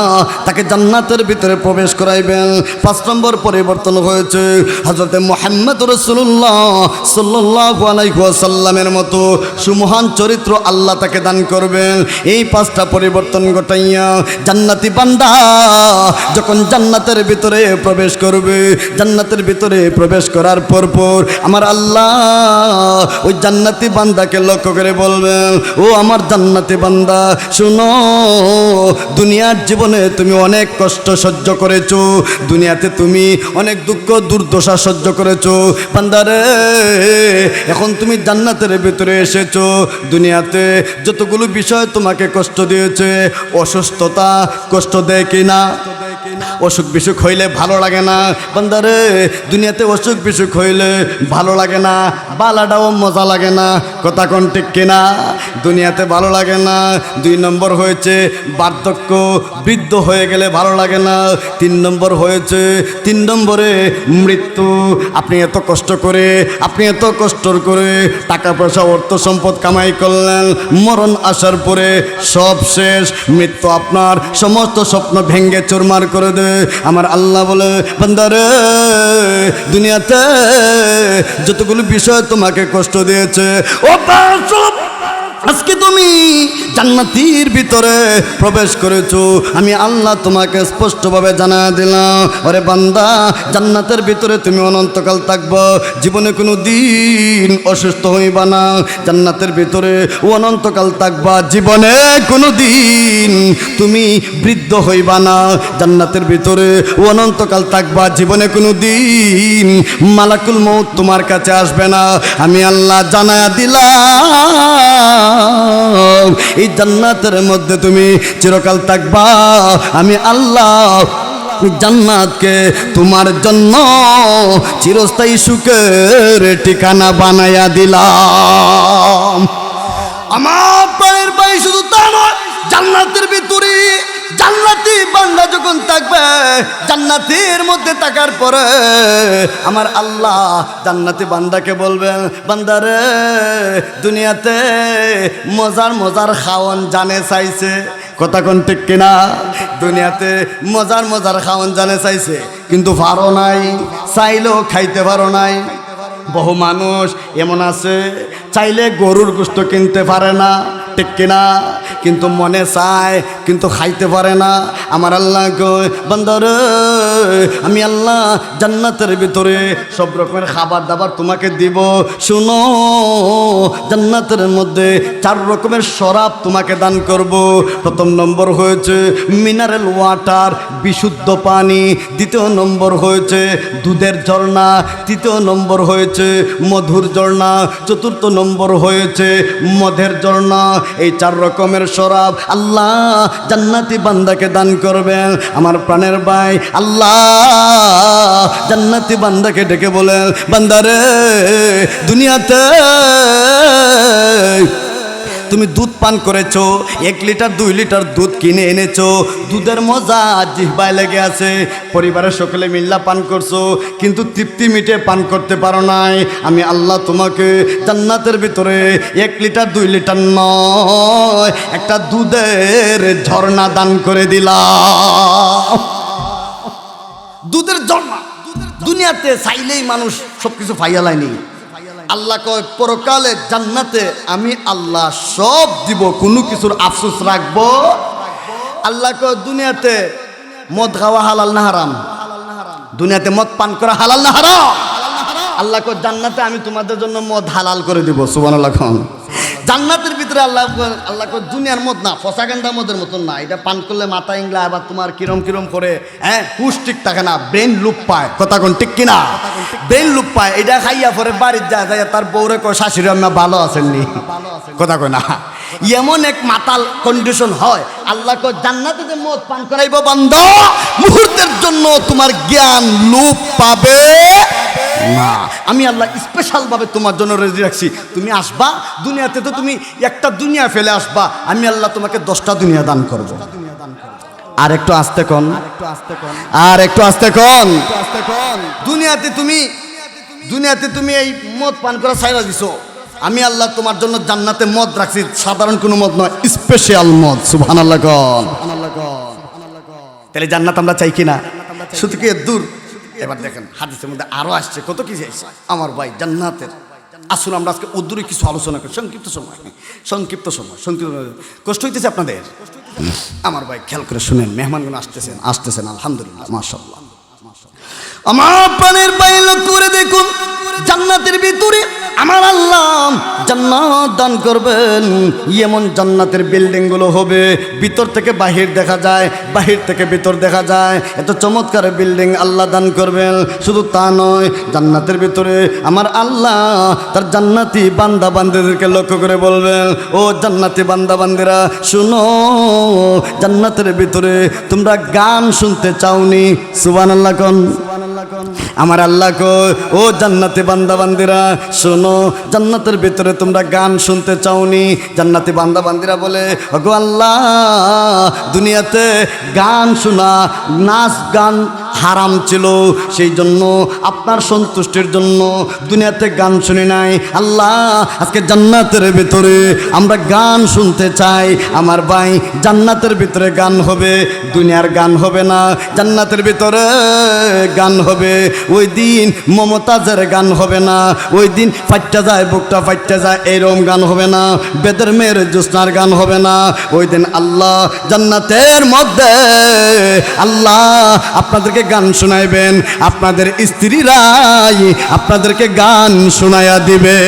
তাকে জান্নাতের ভিতরে প্রবেশ করাইবেন। 5 নম্বর পরিবর্তন হয়েছে হযরতে মুহাম্মদ রাসূলুল্লাহ সাল্লাল্লাহু আলাইহি ওয়াসাল্লামের মতো সুমহান চরিত্র আল্লাহ তাকে দান করবেন। এই 5টা পরিবর্তন ঘটাইয়া জান্নাতি বান্দা যখন জান্নাতের ভিতরে প্রবেশ করবে, জান্নাতের ভিতরে প্রবেশ করার পর আমার আল্লাহ ওই জান্নাতি বান্দাকে লক্ষ্য করে বলবেন, ও আমার জান্নাতি বান্দা শুনো, দুনিয়ার জীবনে তুমি অনেক কষ্ট সহ্য করেছো, দুনিয়াতে তুমি অনেক দুঃখ দুর্দশা সহ্য করেছো বান্দারে, এখন তুমি জান্নাতের ভিতরে এসেছো। দুনিয়াতে যতগুলো বিষয় তোমাকে কষ্ট দিয়েছে, অসুস্থতা কষ্ট দেয় কিনা? অসুখ বিসুখ হইলে ভালো লাগে না বান্দারে, দুনিয়াতে অসুখ বিসুখ হইলে ভালো লাগে না, বালাটাও মজা লাগে না, কথা কোন ঠিক কিনা? দুনিয়াতে ভালো লাগে না। 2 নম্বর হয়েছে বার্ধক্য, বৃদ্ধ হয়ে গেলে ভালো লাগে না। 3 নম্বর হয়েছে 3 নম্বরে মৃত্যু। আপনি এত কষ্ট করে টাকা পয়সা অর্থ সম্পদ কামাই করলেন, মরণ আসার পরে সব শেষ, মৃত্যু আপনার সমস্ত স্বপ্ন ভেঙ্গে চুরমার করে দে। আমার আল্লাহ বলে, বান্দারে দুনিয়াতে যতগুলো বিষয় তোমাকে কষ্ট দিয়েছে, ও আজকে তুমি জান্নাতের ভিতরে প্রবেশ করেছো, আমি আল্লাহ তোমাকে স্পষ্টভাবে জানা দিলাম, ওরে বান্দা জান্নাতের ভিতরে তুমি অনন্তকাল থাকবা, জীবনে কোনো দিন অসুস্থ হইবা না, জান্নাতের ভিতরে অনন্তকাল থাকবা, জীবনে কোনো দিন তুমি বৃদ্ধ হইবা না, জান্নাতের ভিতরে অনন্তকাল থাকবা, জীবনে কোনো দিন মালাকুল মউত তোমার কাছে আসবে না। আমি আল্লাহ জানা দিলাম এই জান্নাতের মধ্যে তুমি চিরকাল থাকবা। আমি আল্লাহ জান্নাতকে তোমার জন্য চিরস্থায়ী সুখের ঠিকানা বানাইয়া দিলাম। আমার প্রাণের ভাই, শুধু তা নয়, জান্নাতের ভিতরে জান্নাতি বান্দা যখন থাকবে, জান্নাতের মধ্যে থাকার পরে আমার আল্লাহ জান্নাতি বান্দাকে বলবেন, বান্দারে দুনিয়াতে মজার মজার খাওয়ান জানে চাইছে, কথা কোন ঠিক কিনা? দুনিয়াতে মজার মজার খাওয়ান জানে চাইছে, কিন্তু পারো নাই, চাইলেও খাইতে পারো নাই। বহু মানুষ এমন আছে চাইলে গরুর গোশত কিনতে পারে না, ঠিক কিনা? কিন্তু মনে চায়, কিন্তু খাইতে পারে না। আমার আল্লাহ কয়, বান্দারে আমি আল্লাহ জান্নাতের ভিতরে সব রকমের খাবার দাবার তোমাকে দিব। শুনো, জান্নাতের মধ্যে 4 রকমের শরাব তোমাকে দান করব। প্রথম নম্বর হয়েছে মিনারেল ওয়াটার, বিশুদ্ধ পানি। 2 নম্বর হয়েছে দুধের ঝর্ণা। 3 নম্বর হয়েছে মধুর ঝর্ণা। 4 নম্বর হয়েছে মধের ঝর্ণা। এই 4 রকমের শরাব আল্লাহ জান্নাতি বান্দাকে দান করবেন। আমার প্রাণের ভাই, আল্লাহ জান্নাতি বান্দাকে ডেকে বলেন, বান্দারে দুনিয়াতে তুমি দুধ পান করেছো, 1 লিটার 2 লিটার দুধ কিনে এনেছো, দুধের মজা জিহ্বায় লেগে আছে, পরিবারের সকলে মিল্লা পান করছো, কিন্তু তৃপ্তি মিটে পান করতে পারো নাই। আমি আল্লাহ তোমাকে জান্নাতের ভিতরে 1 লিটার 2 লিটার নয়, একটা দুধের ঝর্ণা দান করে দিলাম। দুধের ঝর্ণা। দুনিয়াতে চাইলেই মানুষ সবকিছু ফাইয়া লাইনি। আল্লাহ কয়, পরকালে জান্নাতে আমি আল্লাহ সব দিব, কোনো কিছুর আফসোস রাখবো। আল্লাহ কয়, দুনিয়াতে মদ খাওয়া হালাল না হারাম? দুনিয়াতে মদ পান করা হালাল না হারাম? আল্লাহ কয়, জান্নাতে আমি তোমাদের জন্য মদ হালাল করে দিব। সুবহানাল্লাহ। জান্নাতের ভিতরে আল্লাহ কয়, দুনিয়ার মদ না, ফসাগান্ডা মদের মতন না, এটা পান করলে মাথা ইংলা আবার তোমার কিরম কিরম করে হুশ ঠিক থাকে না, ব্রেন লুপ পায়, কথা কোন ঠিক কিনা? ব্রেন লুপ পায়, এটা খাইয়া পরে বাড়ির যায় যায় তার বউরে কয় শাশুড়ি আম্মা ভালো আছেননি, কথা কয় না। এমন এক মাতাল কন্ডিশন হয়। আল্লাহ কয় জান্নাতে যে মদ পান করাইব বান্দা, মুহূর্তের জন্য তোমার জ্ঞান লোপ পাবে না। আমি আল্লাহ স্পেশাল ভাবে তোমার জন্য রেডি রাখছি। তুমি আসবা দুনিয়াতে, তো তুমি একটা দুনিয়া ফেলে আসবা, আমি আল্লাহ তোমাকে 10টা দুনিয়া দান করব। আর একটু আস্তে কোন, আর একটু আস্তে কোন। দুনিয়াতে তুমি এই মদ পান করা ছাইরা দিছো, আমি আল্লাহ তোমার জন্য জান্নাতে মদ রাখছি, সাধারণ কোনো মদ নয়, স্পেশাল মদ। সুবহানাল্লাহ কোন। তাহলে জান্নাত আমরা চাই কিনা? শুধু কি দূর? এবার দেখেন হাদিসের মধ্যে আরো আসছে, কত কিছু আসছে আমার ভাই জান্নাতের। আসুন আমরা আজকে অদূরে কিছু আলোচনা করি, সংক্ষিপ্ত সময়। কষ্ট হইতেছে আপনাদের? আমার ভাই খেয়াল করে শুনেন, মেহমানগুলো আসতেছেন আলহামদুলিল্লাহ, মাশাআল্লাহ। আমার প্রাণের ভাই লক্ষ্য করে দেখুন, জান্নাতের ভিতরে আমার আল্লাহ জান্নাত দান করবেন। এমন জান্নাতের বিল্ডিং গুলো হবে, ভিতর থেকে বাহির দেখা যায়, বাহির থেকে ভিতর দেখা যায়, এত চমৎকার বিল্ডিং আল্লাহ দান করবেন। শুধু তা নয়, জান্নাতের ভিতরে আমার আল্লাহ তার জান্নাতি বান্দা বান্দিদেরকে লক্ষ্য করে বলবেন, ও জান্নাতি বান্দা বান্দিরা শুনো, জান্নাতের ভিতরে তোমরা গান শুনতে চাওনি? সুবহানাল্লাহ কোন। আমার আল্লাহ কয়, ও জান্নাতি বান্দা বান্দিরা শোনো, জান্নাতের ভিতরে তোমরা গান শুনতে চাওনি? জান্নাতি বান্দা বান্দিরা বলে, ওগো আল্লাহ, দুনিয়াতে গান শোনা, নাচ গান হারাম ছিল, সেই জন্য আপনার সন্তুষ্টির জন্য দুনিয়াতে গান শুনি নাই। আল্লাহ, আজকে জান্নাতের ভিতরে আমরা গান শুনতে চাই। আমার ভাই, জান্নাতের ভিতরে গান হবে, দুনিয়ার গান হবে না। জান্নাতের ভিতরে গান হবে, ওই দিন মমতাজের গান হবে না, ওই দিন ফাইটটা যায় বুকটা ফাইটটা যায় এরম গান হবে না, বেদের মেয়ের জ্যোৎস্নার গান হবে না। ওই দিন আল্লাহ জান্নাতের মধ্যে আল্লাহ আপনাদেরকে গান শোনাইবেন, আপনাদের স্ত্রীরাই আপনাদেরকে গান শোনায়া দিবে।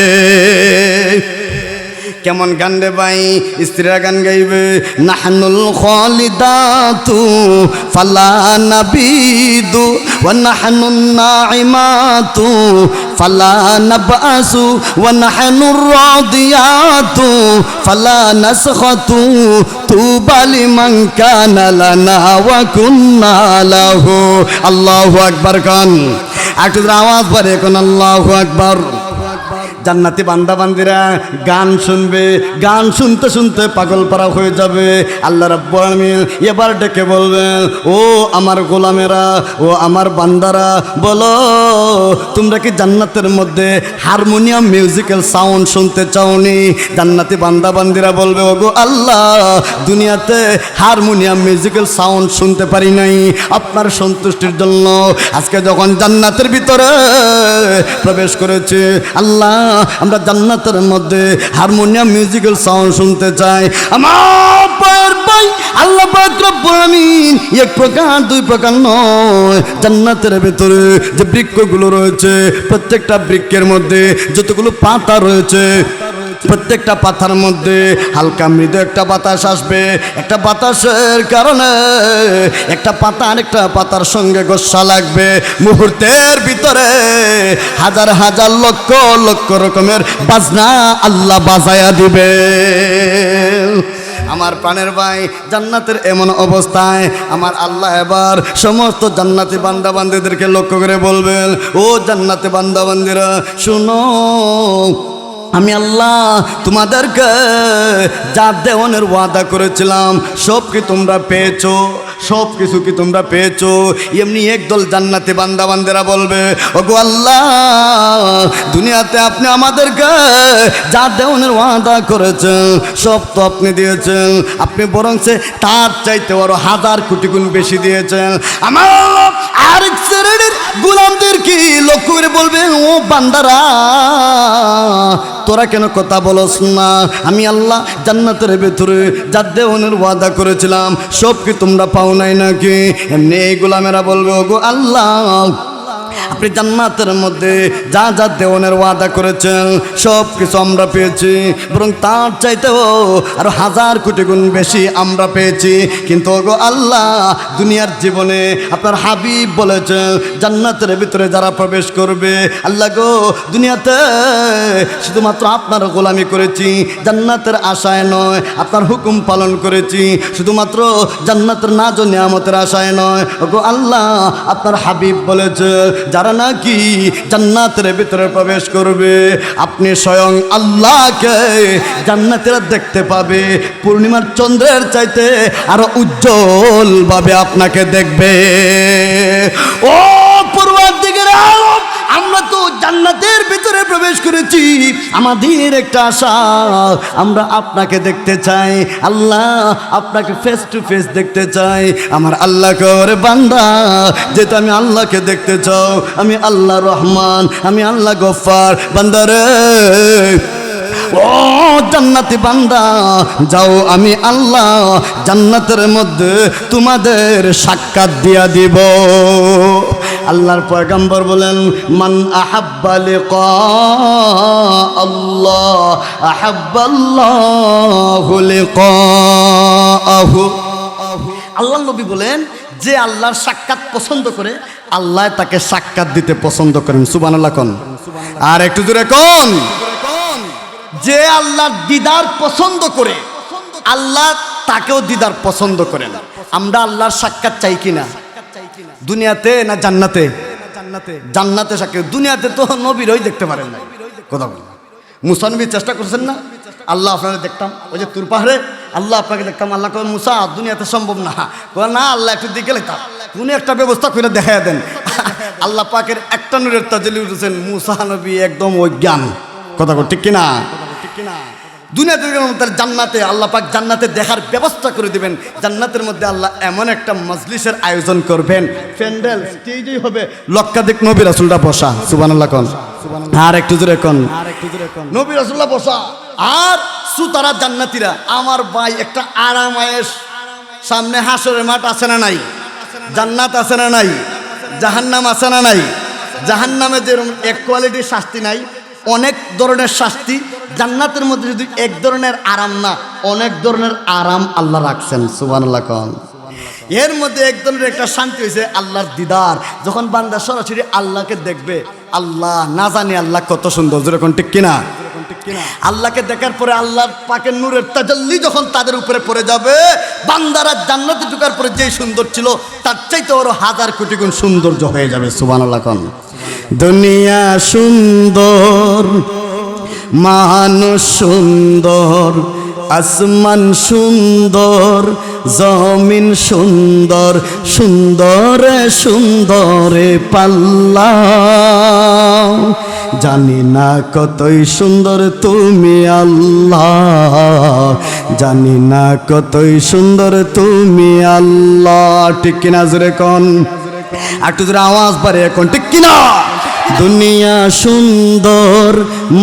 কেমন গান রে ভাই? স্ত্রীরা গান গাইবে, নাহনুল খালিদাতু ফালা নাবিদু ওয়া নাহনুন নাইমাতু ফালা নাবআসু ওয়া নাহনুর রাদিয়াতু ফালা নাসখাতু তুবা লিমান কানা লানা ওয়া কুন্না লাহু। আল্লাহু আকবার কান, একটু আওয়াজ বাড়ে কোন আল্লাহু আকবার। জান্নাতি বান্দা বান্দিরা গান শুনবে, গান শুনতে শুনতে পাগল পারা হয়ে যাবে। আল্লাহ রাব্বুল আলামিন এবার ডেকে বলবেন, ও আমার গোলামেরা, ও আমার বান্দারা, বলো তোমরা কি জান্নাতের মধ্যে হারমোনিয়াম মিউজিক্যাল সাউন্ড শুনতে চাওনি? জান্নাতি বান্দা বান্দিরা বলবে, ওগো আল্লাহ, দুনিয়াতে হারমোনিয়াম মিউজিক্যাল সাউন্ড শুনতে পারি নাই, আপনার সন্তুষ্টির জন্য আজকে যখন জান্নাতের ভিতরে প্রবেশ করেছে, আল্লাহ আমরা জান্নাতের মধ্যে হারমোনিয়াম মিউজিক্যাল সাউন্ড শুনতে চাই। আমার ভাই, আল্লাহ পাক রব্বুল আমিন এক প্রকার দুই প্রকার নয়, জান্নাতের ভিতরে যে বৃক্ষগুলো রয়েছে, প্রত্যেকটা বৃক্ষের মধ্যে যতগুলো পাতা রয়েছে, প্রত্যেকটা পাতার মধ্যে হালকা মৃদু একটা বাতাস আসবে। একটা বাতাসের কারণে একটা পাতা আরেকটা পাতার সঙ্গে গোসা লাগবে। মুহূর্তের ভিতরে হাজার হাজার লক্ষ লক্ষ রকমের বাজনা আল্লাহ বাজায়া দিবে। আমার প্রাণের ভাই, জান্নাতের এমন অবস্থায় আমার আল্লাহ এবার সমস্ত জান্নাতি বান্দা বান্দিদেরকে লক্ষ্য করে বলবেন, ও জান্নাতি বান্দা বান্দিরা শুনো, আমি আল্লাহ তোমাদেরকে যা দেওয়ানের ওয়াদা করেছিলাম সব কি তোমরা পেয়েছো? সব কিছু কি তোমরা পেয়েছো? এমনি একদল জান্নাতি বান্দা বান্দেরা বলবে, ওগো আল্লাহ, দুনিয়াতে আপনি আমাদেরকে যা দেওয়ানের ওয়াদা করেছেন সব তো আপনি দিয়েছেন, আপনি বরং তার চাইতে আরো হাজার কোটি গুণ বেশি দিয়েছেন। আমার আরেক শ্রেণীর গোলামদের কি লক্ষ্য করে বলবে, ও বান্দারা, তোরা কেন কথা বলস না? আমি আল্লাহ জান্নাতের ভেতরে যা দেওয়ানের ওয়াদা করেছিলাম সব কি তোমরা পাও নাই নাকি? এমনি এই গোলামেরা বলবে, ওগো আল্লাহ, আপনি জান্নাতের মধ্যে যা যা দেওয়ানের ওয়াদা করেছেন সব কিছু আমরা পেয়েছি, বরং তার চাইতেও আরো হাজার কোটি গুণ বেশি আমরা পেয়েছি। কিন্তু ওগো আল্লাহ, দুনিয়ার জীবনে আপনার হাবিব বলেছেন জান্নাতের ভিতরে যারা প্রবেশ করবে, আল্লাহ গো দুনিয়াতে শুধুমাত্র আপনার গোলামি করেছি, জান্নাতের আশায় নয়, আপনার হুকুম পালন করেছি শুধুমাত্র জান্নাতের নাজ ও নিয়ামতের আশায় নয়। ওগো আল্লাহ, আপনার হাবিব বলেছে যারা নাকি জান্নাতের ভিতরে প্রবেশ করবে, আপনি স্বয়ং আল্লাহকে জান্নাতেরা দেখতে পাবে, পূর্ণিমার চন্দ্রের চাইতে আরো উজ্জ্বল ভাবে আপনাকে দেখবে। ও পূর্বের দিকে আমরা তো জান্নাতের ভিতরে প্রবেশ করেছি, আমাদের একটা আশা আমরা আপনাকে দেখতে চাই। আল্লাহ, আপনাকে ফেস টু ফেস দেখতে চাই। আমার আল্লাহ করে বান্দা, যেহেতু আমি আল্লাহকে দেখতে চাও, আমি আল্লাহ রহমান, আমি আল্লাহ গফফার, বান্দারে ও জান্নাতি বান্দা যাও, আমি আল্লাহ জান্নাতের মধ্যে তোমাদের সাক্ষাৎ দিয়া দিব। আল্লাহর পয়গম্বর বলেন মান আহাব্বা লিকা আল্লাহ আহাব্বাল্লাহু লিকাহু। আল্লাহ নবী বলেন যে আল্লাহর সাক্ষাৎ পছন্দ করে, আল্লাহ তাকে সাক্ষাৎ দিতে পছন্দ করেন। সুবহানাল্লাহ কোন, আর একটু জোরে কোন। যে আল্লাহর দিদার পছন্দ করে, আল্লাহ তাকেও দিদার পছন্দ করেন। আমরা আল্লাহর সাক্ষাৎ চাই কিনা? দুনিয়াতে না জান্নাতে? জান্নাতে সাক্ষাৎ। দুনিয়াতে তো নবীরই দেখতে পারেন না। কথা বল, মুসা নবী চেষ্টা করছেন না, আল্লাহ আপনাকে দেখতাম ওই যে তুর পাহাড়ে, আল্লাহ আপনাকে দেখতাম। আল্লাহ কয় মুসা দুনিয়াতে সম্ভব না। না আল্লাহ একটু দিকে লেখতাম, উনি একটা ব্যবস্থা করে দেখাইয়া দেন। আল্লাহ পাকের একটা নূরের তাজলি উঠেছেন, মুসা নবী একদম অজ্ঞান। কথা বল ঠিক কিনা? দুনিয়াতে তার জান্নাতে আল্লাহ পাক জান্নাতে দেখার ব্যবস্থা করে দিবেন। জান্নাতের মধ্যে আল্লাহ এমন একটা মজলিসের আয়োজন করবেন, প্যান্ডেল স্টেজেই হবে, লক্ষাধিক নবী রাসূলরা বসা। সুবহানাল্লাহ কোন, আর একটু জোরে কোন। নবী রাসূলরা বসা আর সুতারা জান্নাতীরা। আমার ভাই একটা আরামায়েশ, সামনে হাসরের মাঠ আছে না নাই? জান্নাত আছে না নাই? জাহান্নাম আছে না নাই? জাহান্নামে যেরকম এক কোয়ালিটির শাস্তি নাই, অনেক ধরনের শাস্তি। জান্নাতের মধ্যে যদি এক ধরনের আরাম না, অনেক ধরনের আরাম আল্লাহ রাখছেন। সুবহানাল্লাহ কোন। এর মধ্যে এক ধরনের একটা শান্তি হয়েছে আল্লাহর দিদার। যখন বান্দা সরাসরি আল্লাহকে দেখবে, আল্লাহ না জানি আল্লাহ কত সুন্দর, যেরকম ঠিক কিনা? আল্লাহকে দেখার পরে আল্লাহর পাকের নূরের তাজাল্লি যখন তাদের উপরে পড়ে যাবে, বান্দারা জান্নাতে ঢোকার পরে যেই সুন্দর ছিল তার চাইতে আরো হাজার কোটি গুণ সৌন্দর্য হয়ে যাবে। সুবহানাল্লাহ কোন। দুনিয়া সুন্দর, মানুষ সুন্দর, আসমান সুন্দর, জমিন সুন্দর, সুন্দরে সুন্দরে পাল্লা। জানি না কতই সুন্দর তুমি আল্লাহ, জানি না কতই সুন্দর তুমি আল্লাহ। ঠিক কিনা জোরে কোন, একটু জোরে আওয়াজ বাড়িয়ে কোন, ঠিক কিনা? দুনিয়া সুন্দর,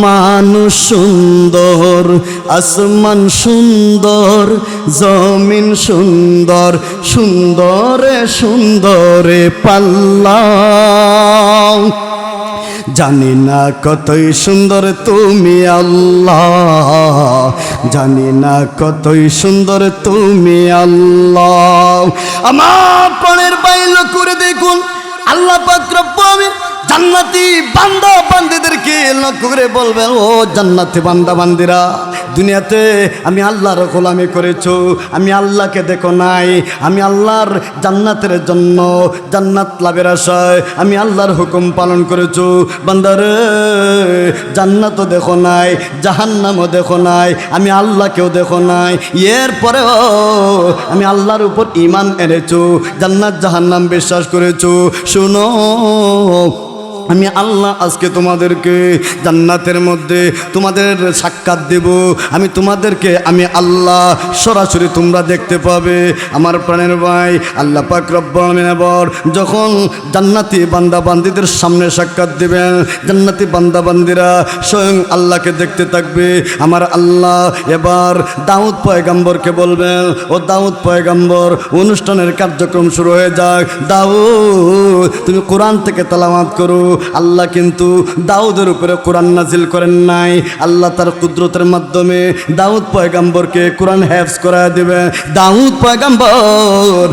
মানুষ সুন্দর, আসমান সুন্দর, জমিন সুন্দর, সুন্দরে সুন্দরে পাল্লা। জানি না কতই সুন্দর তুমি আল্লাহ, জানি না কতই সুন্দর তুমি আল্লাহ। আমার প্রাণের বাইল করে দেখুন, আল্লাহ পাক রব্বুল আমিন জান্নাতি বান্দা বান্দীদেরকে লক্ষ্য করে বলবেন, ও জান্নাতি বান্দা বান্দিরা, দুনিয়াতে আমি আল্লাহর গোলামি করেছো, আমি আল্লাহকে দেখো নাই, আমি আল্লাহর জান্নাতের জন্য জান্নাত লাভের আশায় আমি আল্লাহর হুকুম পালন করেছো। বান্দারে, জান্নাতও দেখো নাই, জাহান্নামও দেখো নাই, আমি আল্লাহকেও দেখো নাই, এরপরেও আমি আল্লাহর উপর ঈমান এনেছো, জান্নাত জাহান্নাম বিশ্বাস করেছো। শুনো, আমি আল্লাহ আজকে তোমাদেরকে জান্নাতের মধ্যে তোমাদের সাক্ষাৎ দেব। আমি তোমাদেরকে আমি আল্লাহ সরাসরি তোমরা দেখতে পাবে। আমার প্রাণের ভাই, আল্লাহ পাক রব্বুল আলামিন এবার যখন জান্নাতি বান্দা বান্দীদের সামনে সাক্ষাৎ দেবেন, জান্নাতি বান্দা বান্দীরা স্বয়ং আল্লাহকে দেখতে থাকবে। আমার আল্লাহ এবার দাউদ পয়গম্বরকে বলবেন, ও দাউদ পয়গম্বর, অনুষ্ঠানের কার্যক্রম শুরু হয়ে যাক। দাউদ, তুমি কোরআন থেকে তেলাওয়াত করো। আল্লাহ কিন্তু দাউদের উপরে কোরআন নাজিল করেন নাই। আল্লাহ তার কুদরতের মাধ্যমে দাউদ পয়গম্বরকে কোরআন হেফজ করায় দেবেন। দাউদ পয়গম্বর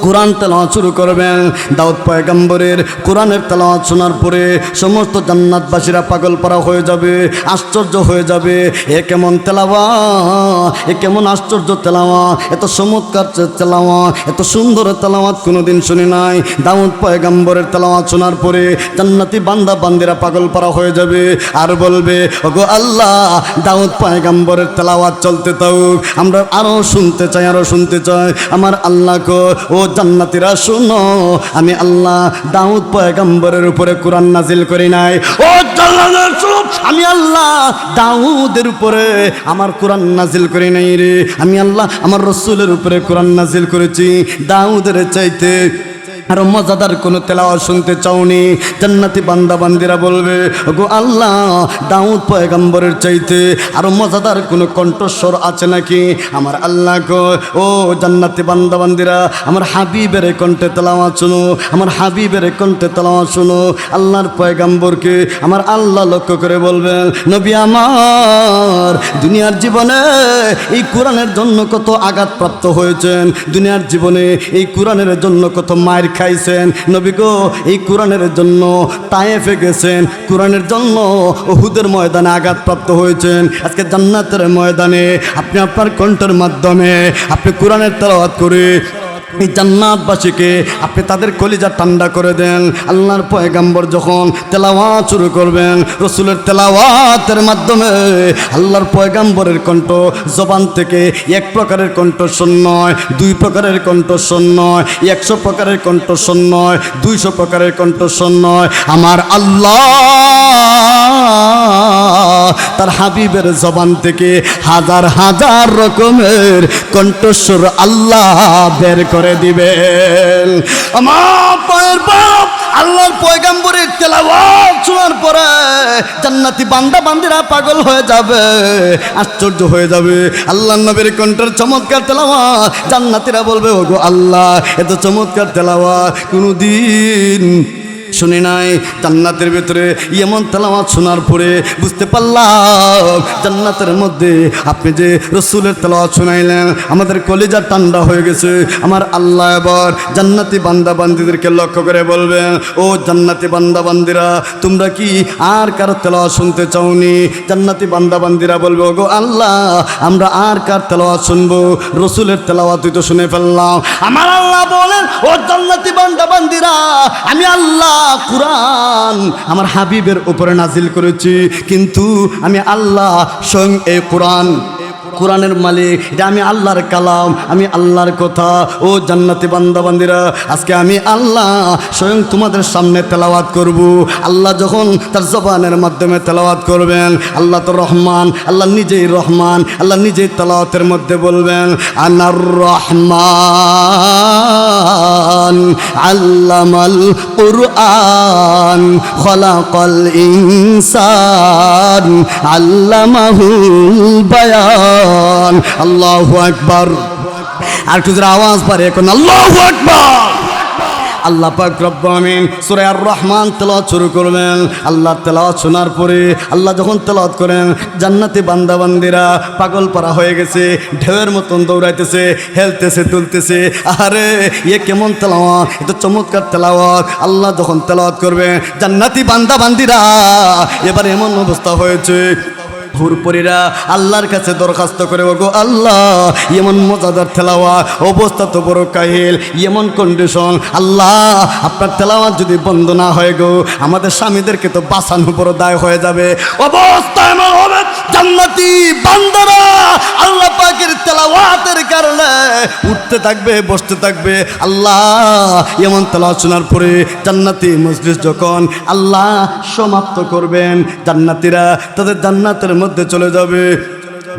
কোরআন তেলাওয়াত শুরু করবেন। দাউদ পয়গম্বরের কোরআনের তেলাওয়াত শোনার পরে সমস্ত জান্নাতবাসীরা পাগল পারা হয়ে যাবে, আশ্চর্য হয়ে যাবে। এ কেমন তেলাওয়াত, এ কেমন আশ্চর্য তেলাওয়াত, এত চমৎকার তেলাওয়াত, এত সুন্দর তেলাওয়াত কোনোদিন শুনি নাই। দাউদ পয়গম্বরের তেলাওয়াত শোনার পরে জান্নাতি বান্দা বান্দিরা পাগল পারা হয়ে যাবে আর বলবে, ওগো আল্লাহ, দাউদ পয়গম্বরের তেলাওয়াত চলতে থাকুক, আমরা আরো শুনতে চাই, আরো শুনতে চাই। আমার আল্লাহ কো, ও জান্নাতীরা শুনো, আমি আল্লাহ দাউদ পয়গম্বরের উপরে কোরআন নাজিল করি নাই। ও জান্নাতীরা শুনো, আমি আল্লাহ দাউদের উপরে আমার কোরআন নাজিল করি নাই রে। আমি আল্লাহ আমার রাসূলের উপরে কোরআন নাজিল করেছি। দাউদের চাইতে আরো মজাদার কোনো তেলাওয়াত শুনতে চাওনি? জান্নাতি বান্দা বান্দিরা বলবে, ওগো আল্লাহ, দাউদ পয়গম্বরের চাইতে আরো মজাদার কোনো কণ্ঠস্বর আছে নাকি? আমার আল্লাহ গো, ও জান্নাতি বান্দা বান্দিরা, আমার হাবিবের কণ্ঠে তেলাওয়াত শুনো, আমার হাবিবের কণ্ঠে তেলাওয়াত শুনো। আল্লাহর পয়গম্বরকে আমার আল্লাহ লক্ষ্য করে বলবেন, নবী আমার, দুনিয়ার জীবনে এই কোরআনের জন্য কত আঘাতপ্রাপ্ত হয়েছেন, দুনিয়ার জীবনে এই কোরআনের জন্য কত মায়ের খাইছেন। নবী গো, এই কোরআনের জন্য তায়েফে গেছেন, কোরআনের জন্য উহুদের ময়দানে আঘাতপ্রাপ্ত হয়েছেন। আজকে জান্নাতের ময়দানে আপনি আপনার কণ্ঠের মাধ্যমে আপনি কোরআনের তেলাওয়াত করে এই জান্নাতবাসীকে আপনি তাদের কলিজা ঠান্ডা করে দেন। আল্লাহর পয়গম্বর যখন তেলাওয়াত শুরু করবেন, রসুলের তেলাওয়াতের মাধ্যমে আল্লাহর পয়গম্বরের কণ্ঠ জবান থেকে এক প্রকারের কণ্ঠস্বর নয়, দুই প্রকারের কণ্ঠস্বর নয়, 100 প্রকারের কণ্ঠস্বর নয়, 200 প্রকারের কণ্ঠস্বর নয়। আমার আল্লাহ তার হাবিবের জবান থেকে হাজার হাজার রকমের কণ্ঠস্বর আল্লাহ বের করে দিবেন। আমার পায়ের বাপ, আল্লাহর পয়গম্বরের তেলাওয়াত শোনার পরে জান্নাতি বান্দা বান্দিরা পাগল হয়ে যাবে, আশ্চর্য হয়ে যাবে। আল্লাহর নবীর কণ্ঠের চমৎকার তেলাওয়াত, জান্নাতীরা বলবে, ওগো আল্লাহ, এত চমৎকার তেলাওয়াত কোনোদিন শুনি নাই। জান্নাতের ভেতরে এমন তেলাওয়াত শোনার পরে বুঝতে পারলাম, জান্নাতের মধ্যে আপনি যে রসুলের তেলাওয়াত শুনাইলেন, আমাদের কলিজা ঠান্ডা হয়ে গেছে। আমার আল্লাহ এবার জান্নাতি বান্দা বান্দিদেরকে লক্ষ্য করে বলবেন, ও জান্নাতি বান্দা বান্দিরা, তোমরা কি আর কারো তেলাওয়াত শুনতে চাওনি? জান্নাতি বান্দা বান্দিরা বলবে, ওগো আল্লাহ, আমরা আর কার তেলাওয়াত শুনবো? রসুলের তেলাওয়াতই তো শুনে ফেললাম। আমার আল্লাহ বলেন, ও জান্নাতি বান্দা বান্দিরা, আমি আল্লাহ কুরআন আমার হাবিবের উপরে নাজিল করেছি, কিন্তু আমি আল্লাহ স্বয়ং এই কোরআনের মালিক, এটা আমি আল্লাহর কালাম, আমি আল্লাহর কথা। ও জান্নাতি বান্দা বান্দিরা, আজকে আমি আল্লাহ স্বয়ং তোমাদের সামনে তেলাওয়াত করব। আল্লাহ যখন তার জবানের মাধ্যমে তেলাওয়াত করবেন, আল্লাহ তো রহমান, আল্লাহ নিজেই রহমান, আল্লাহ নিজেই তেলাওয়াতের মধ্যে বলবেন, আনার রহমান আল্লামাল কুরআন খলাকাল ইনসান আল্লামাহুল বায়ান। আল্লাহু আকবার। আর একটু জোরে আওয়াজ পারে এখন, আল্লাহু আকবার। আল্লাহ পাক রব্বুল আমিন সূরা আর রহমান তেলাওয়াত শুরু করবেন। আল্লাহর তেলাওয়াত শোনার পরে আল্লাহ যখন তেলাওয়াত করেন, জান্নাতি বান্দা বান্দিরা পাগল পারা হয়ে গেছে, ঢেউয়ের মতন দৌড়াইতেছে, হেলতেছে, তুলতেছে। আরে এ কেমন তেলাওয়াত, এত চমৎকার তেলাওয়াত। আল্লাহ যখন তেলাওয়াত করবে, জান্নাতি বান্দা বান্দিরা এবার এমন অবস্থা হয়েছে, হুরপরীরা আল্লাহর কাছে দরখাস্ত করে, ওগো আল্লাহ, এমন মজাদার তেলাওয়াত, অবস্থা তো বড় কাহিল, এমন কন্ডিশন, আল্লাহ আপনার তেলাওয়াত যদি বন্ধ না হয় গো, আমাদের স্বামীদেরকে তো বাঁচানো বড় দায় হয়ে যাবে। অবস্থা এমন হবে, জান্নাতি বান্দারা আল্লাহ পাকের তেলাওয়াতের কারণে উঠতে থাকবে, বসতে থাকবে। আল্লাহ এমন তেলাওয়াত শোনার পরে জান্নাতি মজলিস যখন আল্লাহ সমাপ্ত করবেন, জান্নাতীরা তাদের জান্নাতের মধ্যে চলে যাবে।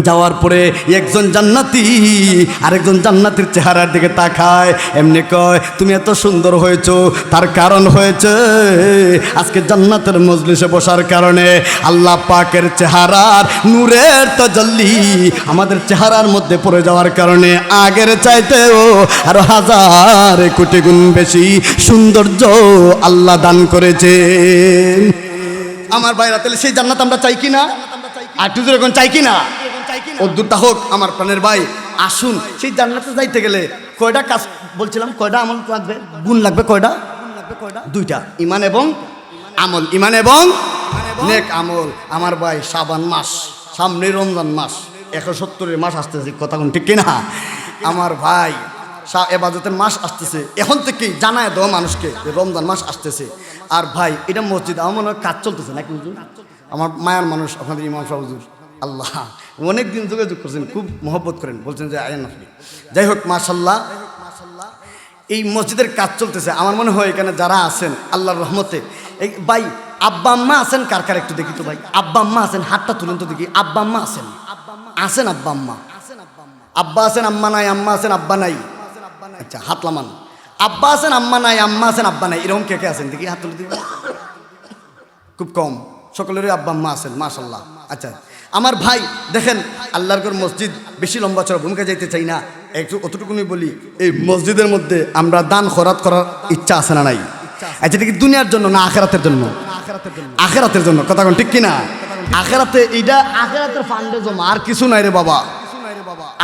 যাওয়ার পরে একজন জান্নাতি আরেকজন জান্নাতির চেহারার দিকে তাকায়, এমনি কয়, তুমি এত সুন্দর হয়েছো, তার কারণ হয়েছে আজকে জান্নাতের মজলিসে বসার কারণে আল্লাহ পাকের চেহারার নূরের তাজাল্লি আমাদের চেহারার মধ্যে পড়ে যাওয়ার কারণে আগের চাইতেও আরো হাজার কোটি গুণ বেশি সৌন্দর্য আল্লাহ দান করেছেন। আমার ভাইরা, তাহলে সেই জান্নাত আমরা চাই কি না? আর তুই এখন চাই কি না? অদ্দুরটা হোক আমার প্রাণের ভাই, আসুন সেই জান্নাতে যাইতে গেলে কয়টা কাজ বলছিলাম, কয়টা আমল লাগবে, গুণ লাগবে কয়টা? দুইটা, ঈমান এবং আমল। ঈমান এবং নেক আমল। আমার ভাই, শাবান মাস, সামনে রমজান মাস, 170 মাস আসতেছে, কথা কোন ঠিক কিনা? আমার ভাই, এবাদতের মাস আসতেছে, এখন থেকেই জানায় দাও মানুষকে রমজান মাস আসতেছে। আর ভাই, এটা মসজিদ আমার মনে হয় কাজ চলতেছে নাকি হুজুর? আমার মায়ার মানুষ আপনাদের ইমাম সাহেব হুজুর, আল্লাহ অনেক দিন যোগাযোগ করছেন, খুব মহব্বত করেন, বলছেন যে আয়েন আপনি। যাই হোক, মাশাল্লাহ, এই মসজিদের কাজ চলতেছে। আমার মনে হয় এখানে যারা আছেন আল্লাহর রহমতে, এই ভাই আব্বা আম্মা আছেন কার কার একটু দেখি তো ভাই। আব্বা আম্মা আছেন, হাতটা তুলেন তো দেখি। আব্বা আম্মা আছেন? আছেন আব্বা আম্মা? আব্বা আছেন, আম্মা নাই, আম্মা আছেন, আব্বা নাই? আচ্ছা, হাত লামান। আব্বা আছেন, আম্মা নাই, আম্মা আছেন, আব্বা নাই, এরকম কে কে আছেন দেখি, হাত তুলে দিবেন। খুব কম, সকলেরই আব্বা আম্মা আছেন, মাশাল্লাহ। আচ্ছা আমার ভাই দেখেন, আল্লাহর ঘর মসজিদ, বেশি লম্বা চড়া ভূমিকা যাইতে চাই না, একটু অতটুকুনি বলি। এই মসজিদের মধ্যে আমরা দান খরাত করার ইচ্ছা আছে না নাই? আচ্ছা, এটা কি দুনিয়ার জন্য না আখেরাতের জন্য? আখেরাতের জন্য, কথা কোন ঠিক কিনা? আখেরাতে, এইটা আখেরাতের ফান্ডে জমা, আর কিছু নাই রে বাবা।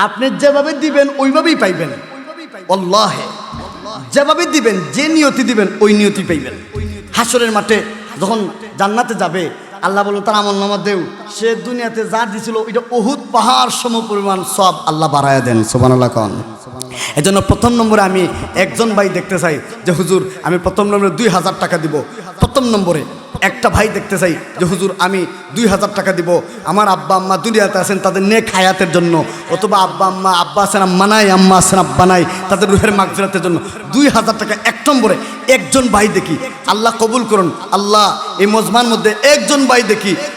আপনি যেভাবে দিবেন ওইভাবেই পাইবেন, আল্লাহে যেভাবে দিবেন, যে নিয়তি দিবেন ওই নিয়তি পাইবেন। হাসরের মাঠে যখন জান্নাতে যাবে, আল্লাহ বলল তার আমল নামা দেও, সে দুনিয়াতে যা দিছিল ওইটা উহুদ পাহাড় সম পরিমাণ সব আল্লাহ বাড়ায়া দেন। সুবহানাল্লাহ কোন। এজন্য প্রথম নম্বরে আমি একজন ভাই দেখতে চাই যে হুজুর আমি প্রথম নম্বরে 2000 টাকা দিব। প্রথম নম্বরে একটা ভাই দেখতে চাই যে হুজুর আমি 2000 টাকা দিব, আমার আব্বা আম্মা দুনিয়াতে আছেন তাদের নেক হায়াতের জন্য, অথবা আব্বা আম্মা, আব্বা আছেন আম্মা নাই, আম্মা আছেন আব্বা নাই, তাদের রুহের মাগফিরাতের জন্য 2000 টাকা এক নম্বরে একজন ভাই দেখি। আল্লাহ কবুল করুন। আল্লাহ এই মজমার মধ্যে একজন ভাই দেখি